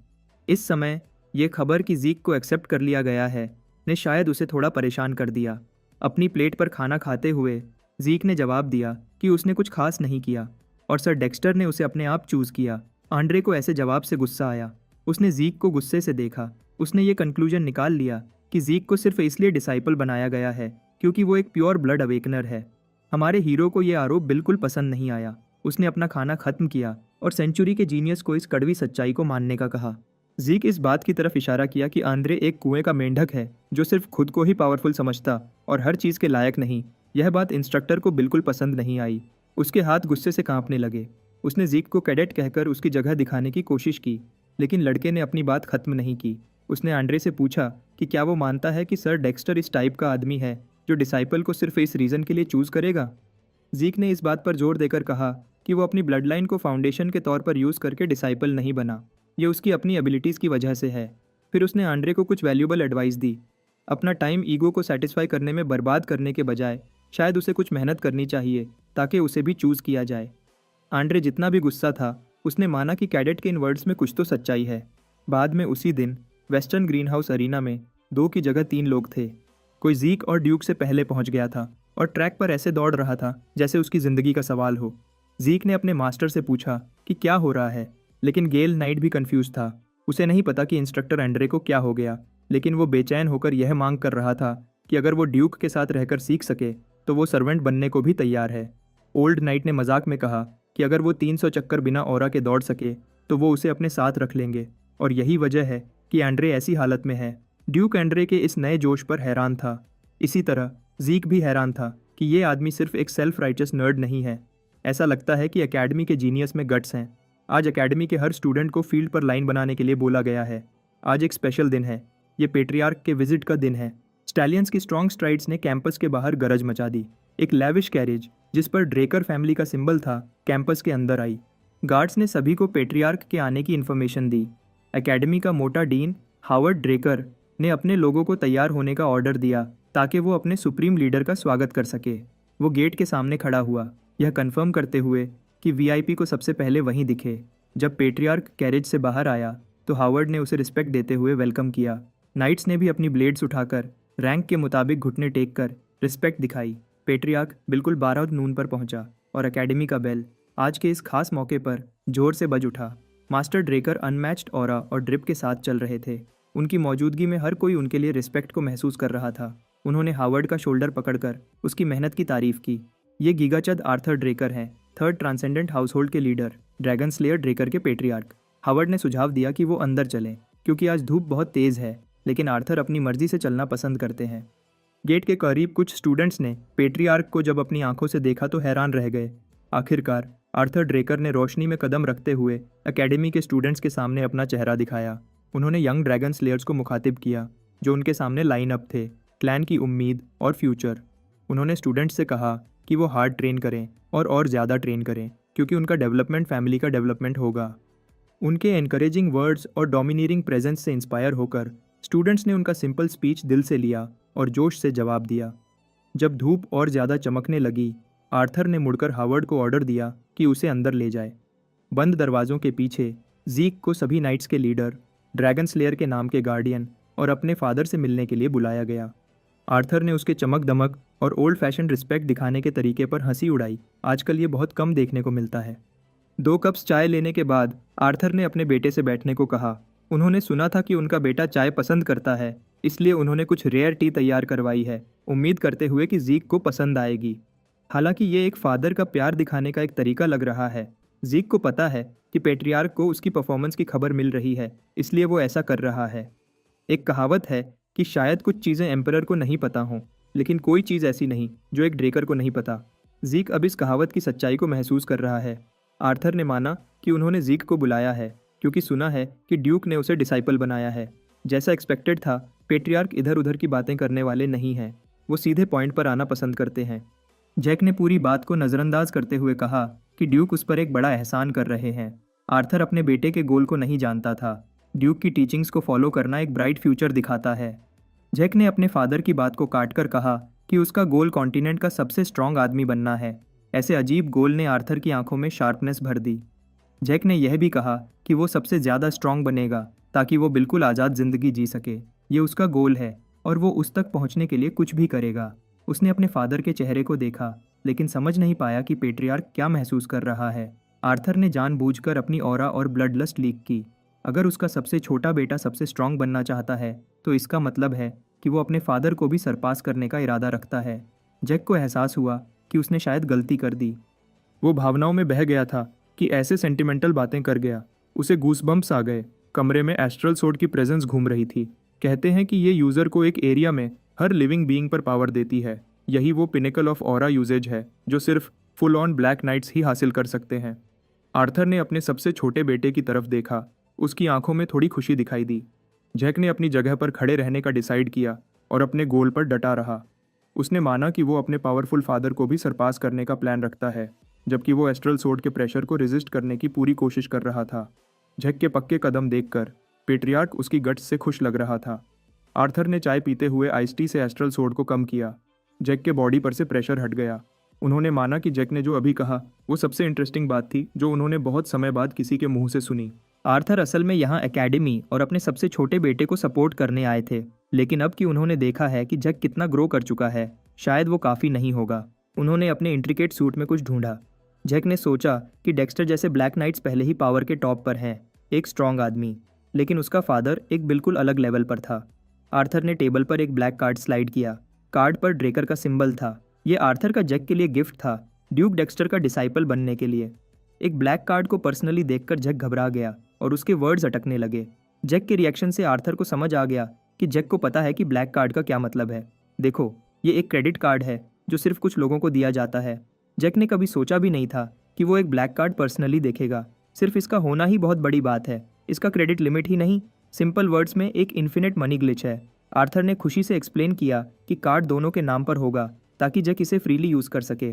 इस समय ये खबर कि जीक को एक्सेप्ट कर लिया गया है ने शायद उसे थोड़ा परेशान कर दिया। अपनी प्लेट पर खाना खाते हुए जीक ने जवाब दिया कि उसने कुछ खास नहीं किया और सर डेक्स्टर ने उसे अपने आप चूज़ किया। आंड्रे को ऐसे जवाब से गुस्सा आया। उसने जीक को गुस्से से देखा। उसने ये कंक्लूजन निकाल लिया कि जीक को सिर्फ इसलिए डिसाइपल बनाया गया है क्योंकि वो एक प्योर ब्लड अवेकनर है। हमारे हीरो को ये आरोप बिल्कुल पसंद नहीं आया। उसने अपना खाना खत्म किया और सेंचुरी के जीनियस को इस कड़वी सच्चाई को मानने का कहा। जीक इस बात की तरफ इशारा किया कि आंद्रे एक कुएं का मेंढक है जो सिर्फ खुद को ही पावरफुल समझता और हर चीज़ के लायक नहीं। यह बात इंस्ट्रक्टर को बिल्कुल पसंद नहीं आई। उसके हाथ गुस्से से कांपने लगे। उसने जीक को कैडेट कहकर उसकी जगह दिखाने की कोशिश की, लेकिन लड़के ने अपनी बात खत्म नहीं की। उसने आंड्रे से पूछा कि क्या वो मानता है कि सर डेक्स्टर इस टाइप का आदमी है जो डिसाइपल को सिर्फ इस रीज़न के लिए चूज़ करेगा। जीक ने इस बात पर जोर देकर कहा कि वो अपनी ब्लड लाइन को फाउंडेशन के तौर पर यूज़ करके डिसाइपल नहीं बना। ये उसकी अपनी एबिलिटीज़ की वजह से है। फिर उसने आंड्रे को कुछ वैल्यूबल एडवाइस दी। अपना टाइम ईगो को सेटिस्फाई करने में बर्बाद करने के बजाय शायद उसे कुछ मेहनत करनी चाहिए ताकि उसे भी चूज़ किया जाए। आंड्रे जितना भी गुस्सा था, उसने माना कि कैडेट के इन वर्ड्स में कुछ तो सच्चाई है। बाद में उसी दिन वेस्टर्न ग्रीन हाउस अरीना में 2 की जगह 3 लोग थे। कोई जीक और ड्यूक से पहले पहुंच गया था और ट्रैक पर ऐसे दौड़ रहा था जैसे उसकी ज़िंदगी का सवाल हो। जीक ने अपने मास्टर से पूछा कि क्या हो रहा है, लेकिन गेल नाइट भी कंफ्यूज था। उसे नहीं पता कि इंस्ट्रक्टर एंड्रे को क्या हो गया, लेकिन वो बेचैन होकर यह मांग कर रहा था कि अगर वो ड्यूक के साथ रहकर सीख सके तो वो सर्वेंट बनने को भी तैयार है। ओल्ड नाइट ने मजाक में कहा कि अगर वो 300 चक्कर बिना ऑरा के दौड़ सके तो वो उसे अपने साथ रख लेंगे, और यही वजह है कि एंड्रे ऐसी हालत में है। ड्यूक एंड्रे के इस नए जोश पर हैरान था। इसी तरह जीक भी हैरान था कि ये आदमी सिर्फ एक सेल्फ राइचस नर्ड नहीं है। ऐसा लगता है कि एकेडमी के जीनियस में गट्स हैं। आज एकेडमी के हर स्टूडेंट को फील्ड पर लाइन बनाने के लिए बोला गया है। आज एक स्पेशल दिन है। ये पेट्रियार्क के विजिट का दिन है। स्टैलियंस की स्ट्रॉन्ग स्ट्राइड्स ने कैंपस के बाहर गरज मचा दी। एक लेविश कैरेज जिस पर ड्रेकर फैमिली का सिंबल था कैंपस के अंदर आई। गार्ड्स ने सभी को पेट्रियार्क के आने की इन्फॉर्मेशन दी। एकेडमी का मोटा डीन हावर्ड ड्रेकर ने अपने लोगों को तैयार होने का ऑर्डर दिया ताकि वो अपने सुप्रीम लीडर का स्वागत कर सके। वो गेट के सामने खड़ा हुआ, यह कंफर्म करते हुए कि वीआईपी को सबसे पहले वहीं दिखे। जब पेट्रियार्क कैरेज से बाहर आया तो हावर्ड ने उसे रिस्पेक्ट देते हुए वेलकम किया। नाइट्स ने भी अपनी ब्लेड्स उठाकर रैंक के मुताबिक घुटने टेक कर रिस्पेक्ट दिखाई। पेट्रियार्क बिल्कुल 12 नून पर पहुंचा और एकेडमी का बेल आज के इस खास मौके पर जोर से बज उठा। मास्टर ड्रेकर अनमैच्ड ऑरा और ड्रिप के साथ चल रहे थे। उनकी मौजूदगी में हर कोई उनके लिए रिस्पेक्ट को महसूस कर रहा था। उन्होंने हावर्ड का शोल्डर पकड़कर उसकी मेहनत की तारीफ की। ये गीगाचद आर्थर ड्रेकर हैं, थर्ड ट्रांसेंडेंट हाउसहोल्ड के लीडर, ड्रैगन स्लेयर ड्रेकर के पेट्रियार्क। हावर्ड ने सुझाव दिया कि वो अंदर चलें क्योंकि आज धूप बहुत तेज़ है, लेकिन आर्थर अपनी मर्जी से चलना पसंद करते हैं। गेट के करीब कुछ स्टूडेंट्स ने पेट्रियार्क को जब अपनी आंखों से देखा तो हैरान रह गए। आखिरकार आर्थर ड्रेकर ने रोशनी में कदम रखते हुए एकेडमी के स्टूडेंट्स के सामने अपना चेहरा दिखाया। उन्होंने यंग ड्रैगन स्लेयर्स को मुखातिब किया जो उनके सामने लाइन अप थे, क्लैन की उम्मीद और फ्यूचर। उन्होंने स्टूडेंट्स से कहा कि वो हार्ड ट्रेन करें और ज़्यादा ट्रेन करें क्योंकि उनका डेवलपमेंट फैमिली का डेवलपमेंट होगा। उनके एनकरेजिंग वर्ड्स और डोमिनेटिंग प्रेजेंस से इंस्पायर होकर स्टूडेंट्स ने उनका सिंपल स्पीच दिल से लिया और जोश से जवाब दिया। जब धूप और ज़्यादा चमकने लगी, आर्थर ने मुड़कर हावर्ड को ऑर्डर दिया कि उसे अंदर ले जाए। बंद दरवाज़ों के पीछे जीक को सभी नाइट्स के लीडर, ड्रैगन स्लेयर के नाम के गार्डियन और अपने फादर से मिलने के लिए बुलाया गया। आर्थर ने उसके चमक दमक और ओल्ड फैशन रिस्पेक्ट दिखाने के तरीके पर हंसी उड़ाई। आजकल ये बहुत कम देखने को मिलता है। 2 कप्स चाय लेने के बाद आर्थर ने अपने बेटे से बैठने को कहा। उन्होंने सुना था कि उनका बेटा चाय पसंद करता है, इसलिए उन्होंने कुछ रेयर टी तैयार करवाई है, उम्मीद करते हुए कि जीक को पसंद आएगी। हालांकि ये एक फादर का प्यार दिखाने का एक तरीका लग रहा है। जीक को पता है कि पेट्रियार्क को उसकी परफॉर्मेंस की खबर मिल रही है, इसलिए वो ऐसा कर रहा है। एक कहावत है कि शायद कुछ चीज़ें एम्परर को नहीं पता हों, लेकिन कोई चीज़ ऐसी नहीं जो एक ड्रेकर को नहीं पता। जीक अब इस कहावत की सच्चाई को महसूस कर रहा है। आर्थर ने माना कि उन्होंने जीक को बुलाया है क्योंकि सुना है कि ड्यूक ने उसे डिसाइपल बनाया है। जैसा एक्सपेक्टेड था, पेट्रियार्क इधर उधर की बातें करने वाले नहीं हैं। वो सीधे पॉइंट पर आना पसंद करते हैं। जैक ने पूरी बात को नज़रअंदाज करते हुए कहा कि ड्यूक उस पर एक बड़ा एहसान कर रहे हैं। आर्थर अपने बेटे के गोल को नहीं जानता था। ड्यूक की टीचिंग्स को फॉलो करना एक ब्राइट फ्यूचर दिखाता है। जैक ने अपने फादर की बात को काटकर कहा कि उसका गोल कॉन्टिनेंट का सबसे स्ट्रांग आदमी बनना है। ऐसे अजीब गोल ने आर्थर की आंखों में शार्पनेस भर दी। जैक ने यह भी कहा कि वो सबसे ज़्यादा स्ट्रांग बनेगा ताकि वो बिल्कुल आज़ाद ज़िंदगी जी सके। ये उसका गोल है और वो उस तक पहुंचने के लिए कुछ भी करेगा। उसने अपने फादर के चेहरे को देखा, लेकिन समझ नहीं पाया कि पेट्रियार्क क्या महसूस कर रहा है। आर्थर ने जानबूझकर अपनी ऑरा और ब्लड लस्ट लीक की। अगर उसका सबसे छोटा बेटा सबसे स्ट्रांग बनना चाहता है तो इसका मतलब है कि वो अपने फादर को भी सरपास करने का इरादा रखता है। जैक को एहसास हुआ कि उसने शायद गलती कर दी। वो भावनाओं में बह गया था कि ऐसे सेंटिमेंटल बातें कर गया। उसे गूसबम्प्स आ गए। कमरे में एस्ट्रल सोर्ड की प्रेजेंस घूम रही थी। कहते हैं कि ये यूज़र को एक एरिया में हर लिविंग बीइंग पर पावर देती है। यही वो पिनेकल ऑफ ऑरा यूजेज है जो सिर्फ फुल ऑन ब्लैक नाइट्स ही हासिल कर सकते हैं। आर्थर ने अपने सबसे छोटे बेटे की तरफ देखा। उसकी आंखों में थोड़ी खुशी दिखाई दी। जैक ने अपनी जगह पर खड़े रहने का डिसाइड किया और अपने गोल पर डटा रहा। उसने माना कि वो अपने पावरफुल फादर को भी सरपास करने का प्लान रखता है, जबकि वो एस्ट्रल सोर्ड के प्रेशर को रेजिस्ट करने की पूरी कोशिश कर रहा था। जैक के पक्के कदम देखकर पेट्रियार्क उसकी गट्स से खुश लग रहा था। आर्थर ने चाय पीते हुए आइस टी से एस्ट्रल सोर्ड को कम किया। जैक के बॉडी पर से प्रेशर हट गया। उन्होंने माना कि जैक ने जो अभी कहा वो सबसे इंटरेस्टिंग बात थी जो उन्होंने बहुत समय बाद किसी के मुंह से सुनी। आर्थर असल में यहाँ एकेडमी और अपने सबसे छोटे बेटे को सपोर्ट करने आए थे, लेकिन अब कि उन्होंने देखा है कि जैक कितना ग्रो कर चुका है, शायद वो काफ़ी नहीं होगा। उन्होंने अपने इंट्रिकेट सूट में कुछ ढूंढा। जैक ने सोचा कि डेक्स्टर जैसे ब्लैक नाइट्स पहले ही पावर के टॉप पर हैं, एक स्ट्रॉन्ग आदमी, लेकिन उसका फादर एक बिल्कुल अलग लेवल पर था। आर्थर ने टेबल पर एक ब्लैक कार्ड स्लाइड किया। कार्ड पर ड्रेकर का सिंबल था। ये आर्थर का जैक के लिए गिफ्ट था, ड्यूक डेक्स्टर का डिसाइपल बनने के लिए। एक ब्लैक कार्ड को पर्सनली देखकर जैक घबरा गया और उसके वर्ड्स अटकने लगे। जैक के रिएक्शन से आर्थर को समझ आ गया कि जैक को पता है कि ब्लैक कार्ड का क्या मतलब है। देखो, ये एक क्रेडिट कार्ड है जो सिर्फ कुछ लोगों को दिया जाता है। जैक ने कभी सोचा भी नहीं था कि वो एक ब्लैक कार्ड पर्सनली देखेगा। सिर्फ इसका होना ही बहुत बड़ी बात है। इसका क्रेडिट लिमिट ही नहीं, सिंपल वर्ड्स में एक इन्फिनिट मनी ग्लिच है। आर्थर ने खुशी से एक्सप्लेन किया कि कार्ड दोनों के नाम पर होगा ताकि जैक इसे फ्रीली यूज़ कर सके।